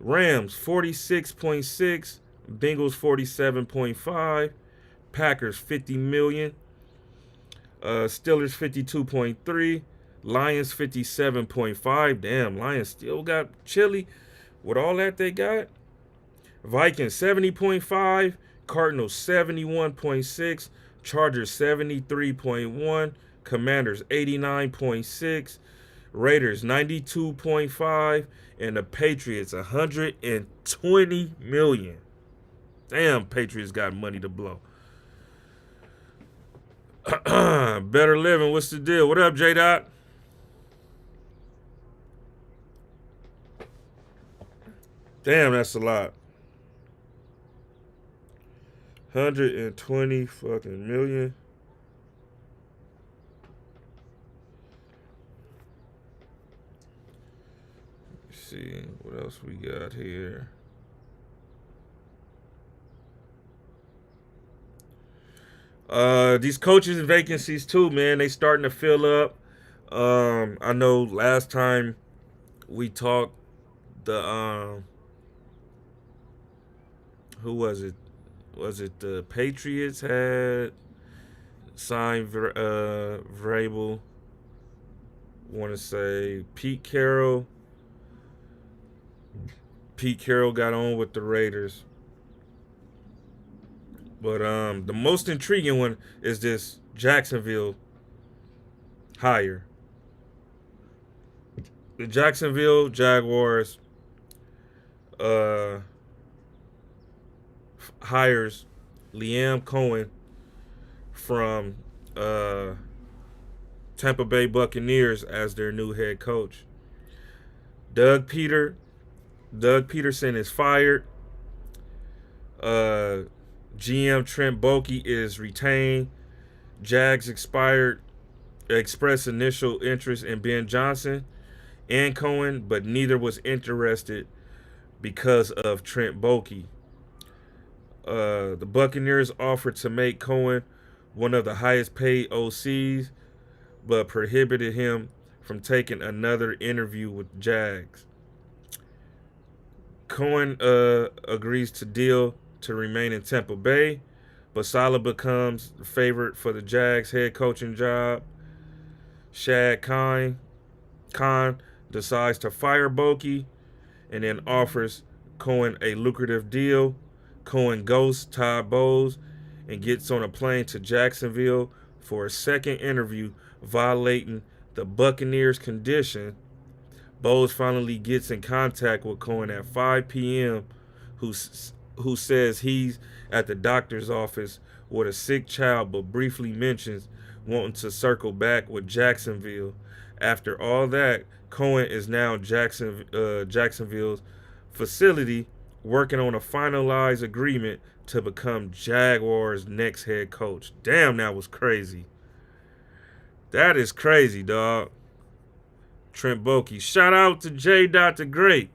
Rams, 46.6. Bengals, 47.5. Packers, 50 million. Steelers, 52.3. Lions, 57.5. Damn, Lions still got chilly with all that they got. Vikings, 70.5. Cardinals, 71.6. Chargers, 73.1. Commanders, 89.6. Raiders, 92.5. And the Patriots, 120 million. Damn, Patriots got money to blow. Better Living, what's the deal? What up, J-Dot? Damn, that's a lot. 120 fucking million. Let's see what else we got here. These coaches and vacancies too, man. They starting to fill up. I know last time we talked, the who was it? Was it the Patriots had signed Vrabel? Want to say Pete Carroll. Pete Carroll got on with the Raiders. But the most intriguing one is this Jacksonville hire. The Jacksonville Jaguars hires Liam Cohen from Tampa Bay Buccaneers as their new head coach. Doug Peterson is fired. GM Trent Baalke is retained. Jags expressed initial interest in Ben Johnson and Cohen, but neither was interested because of Trent Baalke. The Buccaneers offered to make Cohen one of the highest paid OCs, but prohibited him from taking another interview with Jags. Cohen agrees to deal to remain in Tampa Bay, but Saleh becomes the favorite for the Jags head coaching job. Shad Khan decides to fire Baalke and then offers Cohen a lucrative deal. Cohen ghosts Todd Bowles and gets on a plane to Jacksonville for a second interview, violating the Buccaneers' condition. Bowles finally gets in contact with Cohen at 5 p.m., who says he's at the doctor's office with a sick child, but briefly mentions wanting to circle back with Jacksonville. After all that, Cohen is now Jacksonville's facility, working on a finalized agreement to become Jaguars' next head coach. Damn, that was crazy. That is crazy, dog. Trent Baalke. Shout out to J. Dr. Great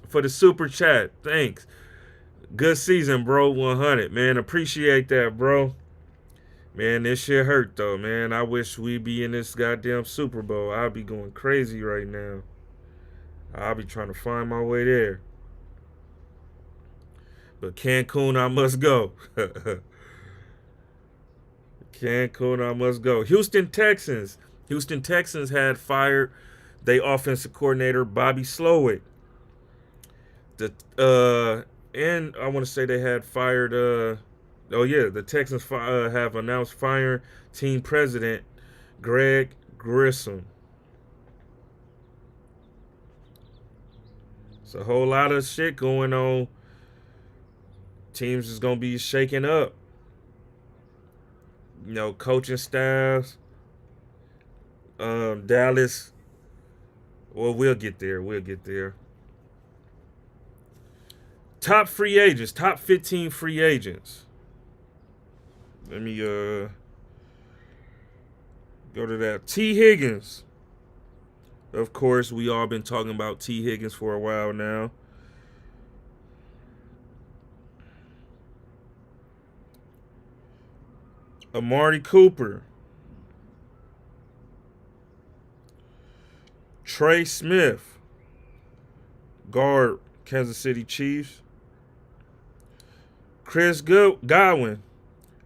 for the super chat. Thanks. Good season, bro. 100, man. Appreciate that, bro. Man, this shit hurt, though, man. I wish we'd be in this goddamn Super Bowl. I'll be going crazy right now. I'll be trying to find my way there. But Cancun, I must go. Cancun, I must go. Houston Texans had fired their offensive coordinator, Bobby Slowick. And I want to say they had fired, the Texans have announced firing team president Greg Grissom. It's a whole lot of shit going on. Teams is going to be shaking up. coaching staffs. Dallas. Well, we'll get there. We'll get there. Top free agents. Top 15 free agents. Let me go to that. T. Higgins. Of course, we all been talking about T. Higgins for a while now. Amari Cooper. Trey Smith. Guard, Kansas City Chiefs. Chris Godwin.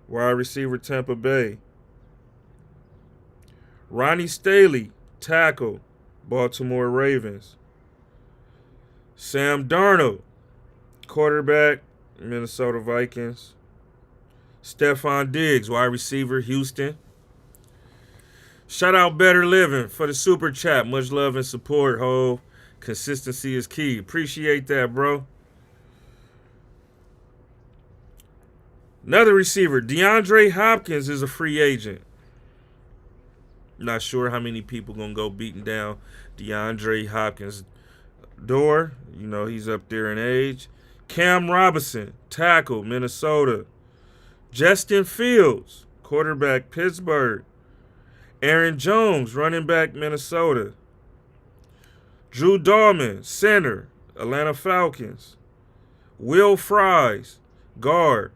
Wide receiver, Tampa Bay. Ronnie Staley. Tackle, Baltimore Ravens. Sam Darnold. Quarterback, Minnesota Vikings. Stephon Diggs, wide receiver, Houston. Shout out Better Living for the super chat. Much love and support, ho. Consistency is key. Appreciate that, bro. Another receiver, DeAndre Hopkins, is a free agent. Not sure how many people gonna go beating down DeAndre Hopkins' door. He's up there in age. Cam Robinson, tackle, Minnesota. Justin Fields, quarterback, Pittsburgh. Aaron Jones, running back, Minnesota. Drew Dalman, center, Atlanta Falcons. Will Fries, guard,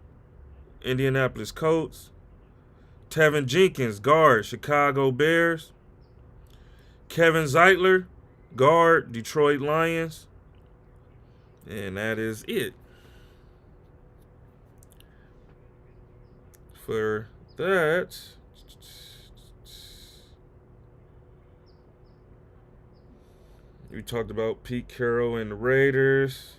Indianapolis Colts. Tevin Jenkins, guard, Chicago Bears. Kevin Zeitler, guard, Detroit Lions. And that is it for that. We talked about Pete Carroll and the Raiders.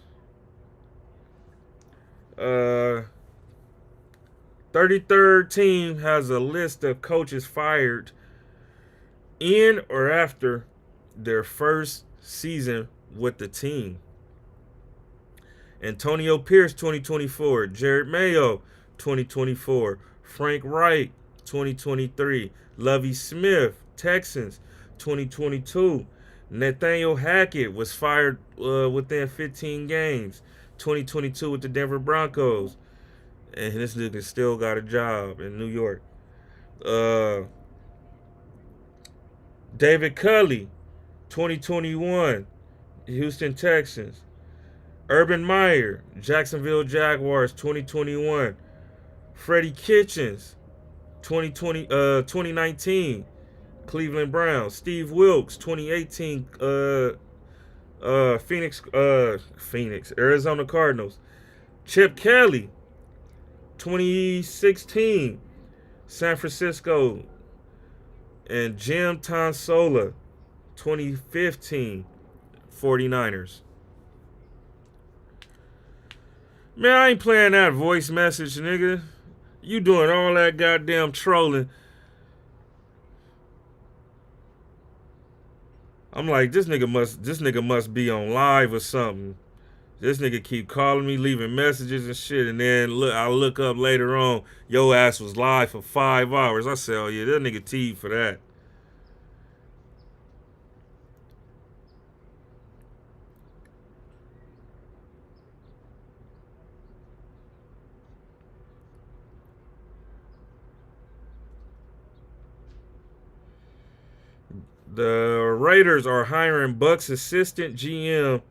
33rd team has a list of coaches fired in or after their first season with the team. Antonio Pierce, 2024. Jared Mayo, 2024. Frank Reich, 2023. Lovie Smith, Texans, 2022. Nathaniel Hackett was fired within 15 games. 2022 with the Denver Broncos. And this nigga still got a job in New York. David Culley, 2021. Houston Texans. Urban Meyer, Jacksonville Jaguars, 2021. Freddie Kitchens, 2019. Cleveland Browns. Steve Wilkes, 2018. Phoenix, Arizona Cardinals. Chip Kelly, 2016. San Francisco. And Jim Tonsola, 2015. 49ers. Man, I ain't playing that voice message, nigga. You doing all that goddamn trolling. I'm like, this nigga must be on live or something. This nigga keep calling me, leaving messages and shit, and then I look up later on, your ass was live for 5 hours. I said, oh yeah, that nigga teed for that. The Raiders are hiring Bucs assistant GM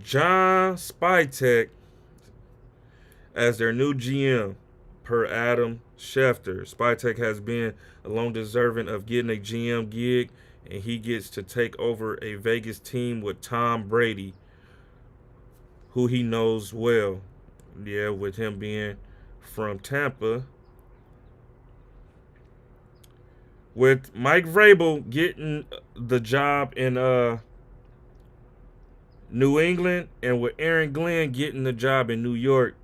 John Spytek as their new GM, per Adam Schefter. Spytek has been a long deserving of getting a GM gig, and he gets to take over a Vegas team with Tom Brady, who he knows well. Yeah, with him being from Tampa. With Mike Vrabel getting the job in New England, and with Aaron Glenn getting the job in New York,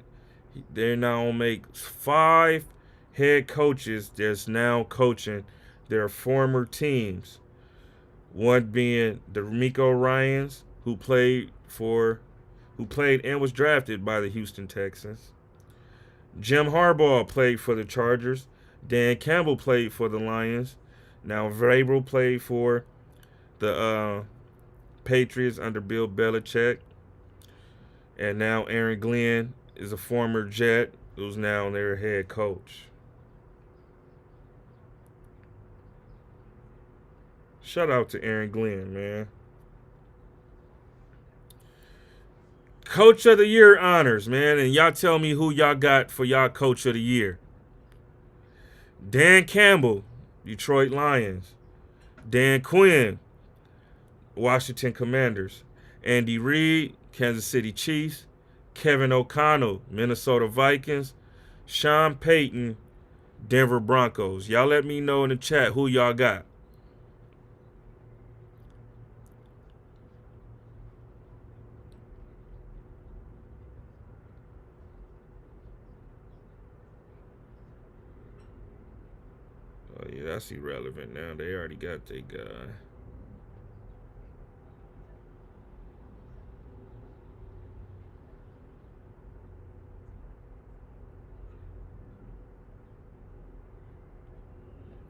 they now make 5 head coaches that's now coaching their former teams. One being the D'Amico Ryans, who played and was drafted by the Houston Texans. Jim Harbaugh played for the Chargers. Dan Campbell played for the Lions. Now Vrabel played for the Patriots under Bill Belichick. And now Aaron Glenn is a former Jet who's now their head coach. Shout out to Aaron Glenn, man. Coach of the Year honors, man. And y'all tell me who y'all got for y'all Coach of the Year. Dan Campbell, Detroit Lions. Dan Quinn, Washington Commanders. Andy Reid, Kansas City Chiefs. Kevin O'Connell, Minnesota Vikings. Sean Payton, Denver Broncos. Y'all let me know in the chat who y'all got. Oh, yeah, that's irrelevant now. They already got their guy.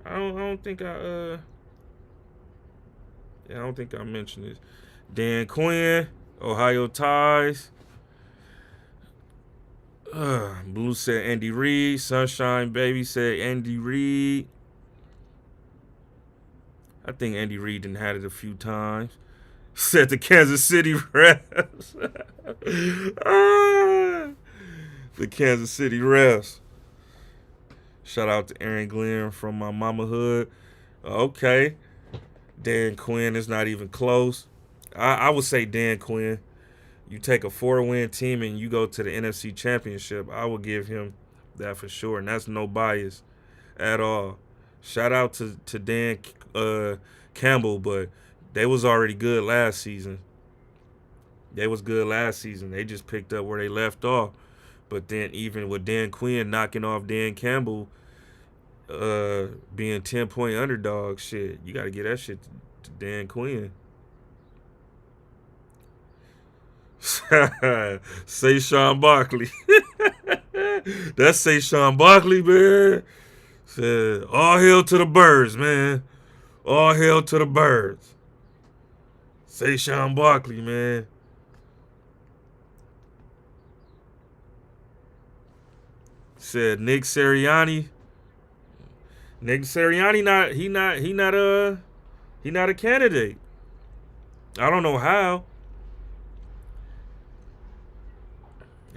I don't think I don't think I mentioned this. Dan Quinn, Ohio Ties. Blue said Andy Reid. Sunshine Baby said Andy Reid. I think Andy Reid done had it a few times. Said the Kansas City refs. The Kansas City refs. Shout out to Aaron Glenn from my mama hood. Okay. Dan Quinn is not even close. I would say Dan Quinn. You take a 4-win team and you go to the NFC Championship, I would give him that for sure. And that's no bias at all. Shout out to Dan Campbell, but they was already good last season. They was good last season. They just picked up where they left off. But then even with Dan Quinn knocking off Dan Campbell, being 10-point underdog, shit, you got to get that shit to Dan Quinn. Say Sean Barkley. That's say Sean Barkley, man. Said, all hail to the birds, man. All hail to the birds. Say Sean Barkley, man. Said Nick Sirianni. Nick Sirianni not a candidate. I don't know how.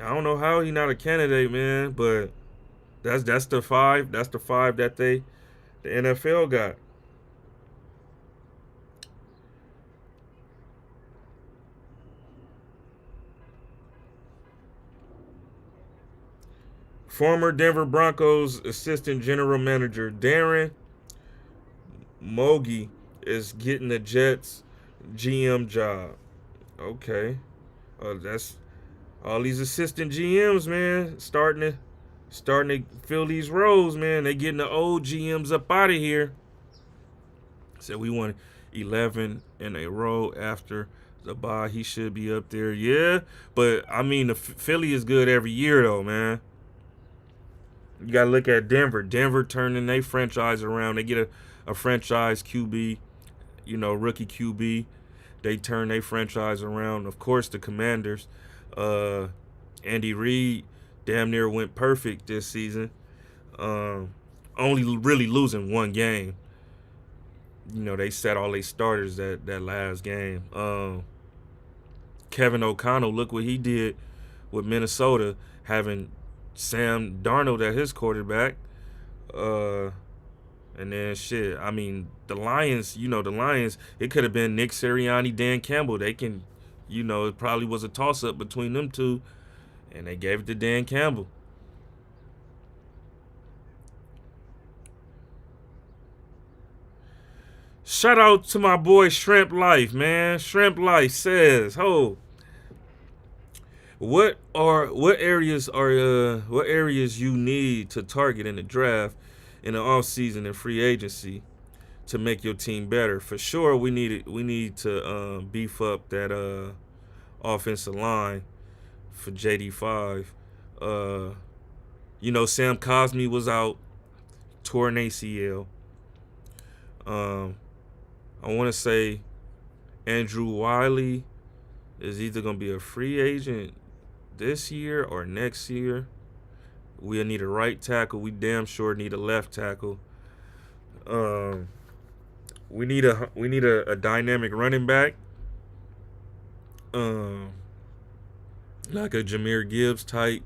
I don't know how he not a candidate, man, but that's the five. That's the five that the NFL got. Former Denver Broncos assistant general manager Darren Mogi is getting the Jets GM job. Okay. That's all these assistant GMs, man, starting to fill these roles, man. They getting the old GMs up out of here. Said we won 11 in a row after the bye. He should be up there, yeah. But I mean, the Philly is good every year, though, man. You got to look at Denver. Denver turning their franchise around. They get a franchise QB, rookie QB. They turn their franchise around. Of course, the Commanders. Andy Reid damn near went perfect this season. Only really losing one game. They set all their starters that last game. Kevin O'Connell, look what he did with Minnesota, having Sam Darnold at his quarterback. And then shit, I mean, the Lions, it could have been Nick Sirianni, Dan Campbell. They can, it probably was a toss-up between them two, and they gave it to Dan Campbell. Shout out to my boy Shrimp Life, man. Shrimp Life says, what areas you need to target in the draft, in the offseason and free agency to make your team better? For sure, we need to beef up that offensive line for JD5. Sam Cosmi was out. tore an ACL. I want to say Andrew Wiley is either going to be a free agent this year or next year. We'll need a right tackle. We damn sure need a left tackle. Um, we need a dynamic running back. Um, like a Jahmyr Gibbs type.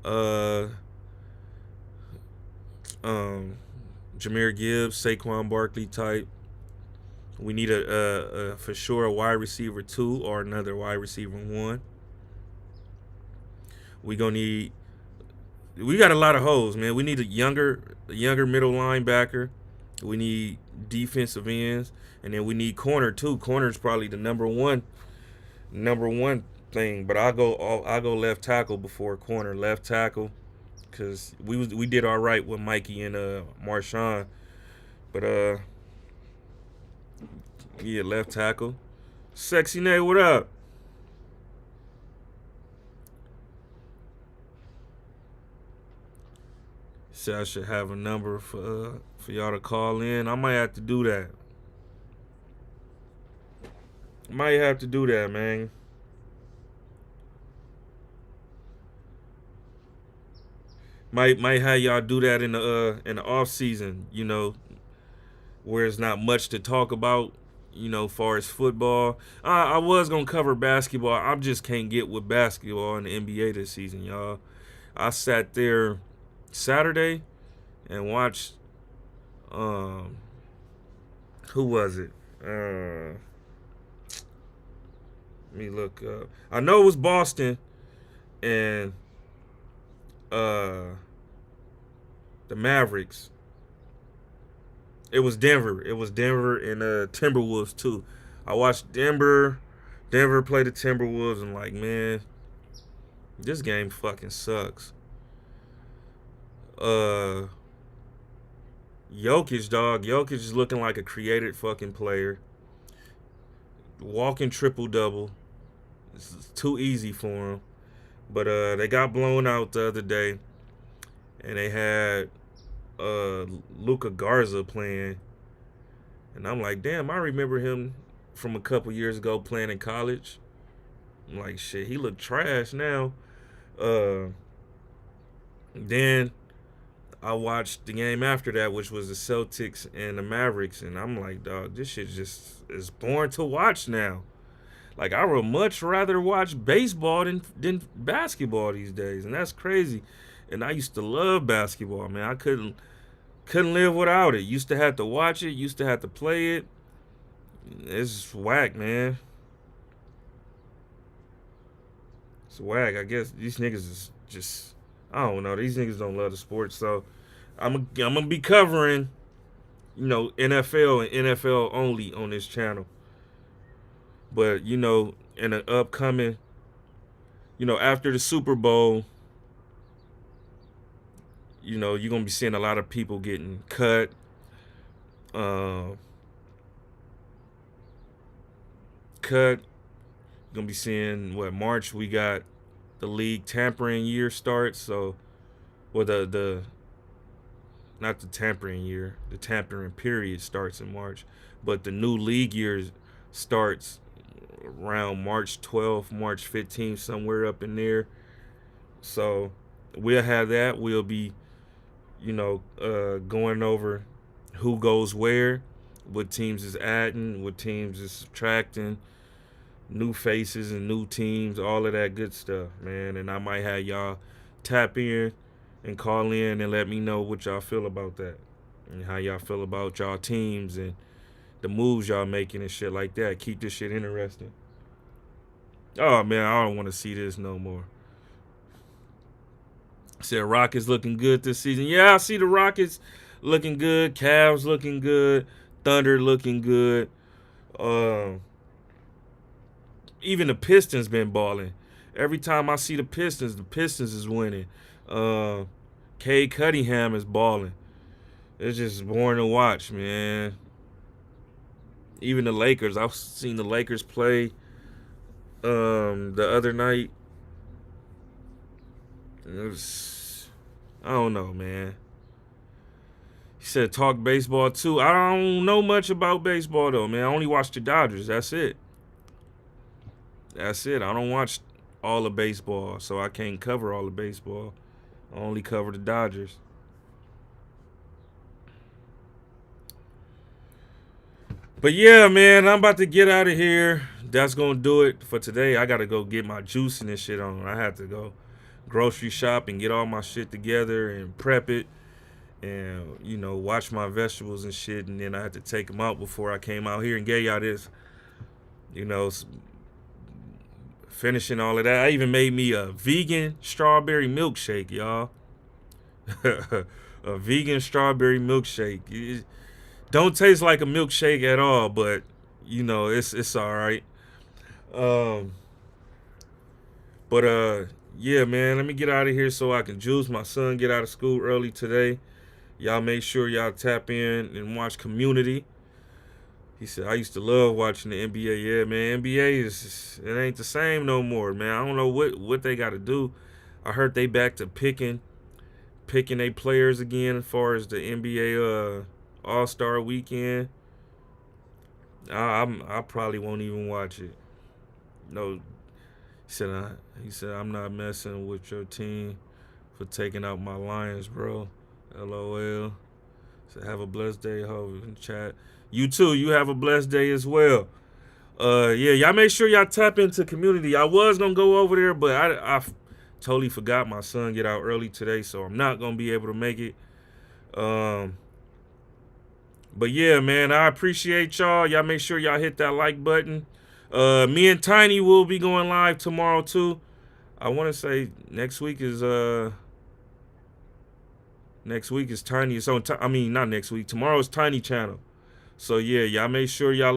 Uh, um, Jahmyr Gibbs, Saquon Barkley type. We need a for sure a wide receiver 2 or another wide receiver 1. We gonna need. We got a lot of holes, man. We need a younger middle linebacker. We need defensive ends, and then we need corner too. Corner is probably the number one thing. But I go left tackle before corner. Left tackle, because we did all right with Mikey and Marshawn, but yeah, left tackle. Sexy Nate, what up? Said I should have a number for y'all to call in. I might have to do that. Might have to do that, man. Might have y'all do that in the off season. Where it's not much to talk about. Far as football. I was gonna cover basketball. I just can't get with basketball in the NBA this season, y'all. I sat there Saturday and watched. Um, who was it? Let me look up. I know it was Boston and uh the Mavericks. It was Denver. It was Denver and Timberwolves too. I watched Denver play the Timberwolves and like, man, this game fucking sucks. Uh Jokic, dog. Jokic is looking like a created fucking player. Walking triple double. It's too easy for him. But they got blown out the other day, and they had Luca Garza playing, and I'm like, damn, I remember him from a couple years ago playing in college. I'm like, shit, he looked trash now. Uh, then I watched the game after that, which was the Celtics and the Mavericks, and I'm like, dog, this shit just is boring to watch now. Like, I would much rather watch baseball than basketball these days, and that's crazy. And I used to love basketball, man. I couldn't live without it. Used to have to watch it. Used to have to play it. It's whack, man. It's whack. I guess these niggas is just, I don't know. These niggas don't love the sport, so I'm gonna be covering, NFL and NFL only on this channel. But in the upcoming, after the Super Bowl, you're gonna be seeing a lot of people getting cut. Uh, cut. You're gonna be seeing what March we got the league tampering year starts. So, well, the not the tampering year, the tampering period starts in March, but the new league year starts around March 12th, March 15th, somewhere up in there. So we'll have that. We'll be, going over who goes where, what teams is adding, what teams is subtracting, new faces and new teams, all of that good stuff, man. And I might have y'all tap in and call in and let me know what y'all feel about that and how y'all feel about y'all teams and the moves y'all making and shit like that. Keep this shit interesting. Oh man, I don't want to see this no more. Said Rockets looking good this season. Yeah, I see the Rockets looking good. Cavs looking good. Thunder looking good. Um, Even the Pistons been balling. Every time I see the Pistons is winning. Uh, Cade Cunningham is balling. It's just boring to watch, man. Even the Lakers. I've seen the Lakers play the other night. It was, I don't know, man. He said talk baseball too. I don't know much about baseball though, man. I only watch the Dodgers. That's it. That's it. I don't watch all of baseball, so I can't cover all of baseball. I only cover the Dodgers. But yeah, man, I'm about to get out of here. That's gonna do it for today. I gotta go get my juice and this shit on. I had to go grocery shop and get all my shit together and prep it, and wash my vegetables and shit. And then I had to take them out before I came out here and gave y'all this. You know, finishing all of that. I even made me a vegan strawberry milkshake, y'all. A vegan strawberry milkshake. It don't taste like a milkshake at all, but it's all right. Um, but yeah, man, let me get out of here so I can juice. My son get out of school early today. Y'all make sure y'all tap in and watch Community. He said, I used to love watching the NBA. Yeah, man, NBA it ain't the same no more, man. I don't know what they got to do. I heard they back to picking their players again as far as the NBA All-Star Weekend. I probably won't even watch it. No, he said I'm not messing with your team for taking out my Lions, bro. LOL. So have a blessed day, ho. In chat. You too. You have a blessed day as well. Yeah, y'all make sure y'all tap into Community. I was gonna go over there, but I totally forgot my son get out early today, so I'm not gonna be able to make it. But yeah, man, I appreciate y'all. Y'all make sure y'all hit that like button. Me and Tiny will be going live tomorrow too. I want to say next week is Tiny. So I mean, not next week. Tomorrow's Tiny channel. So yeah, y'all make sure y'all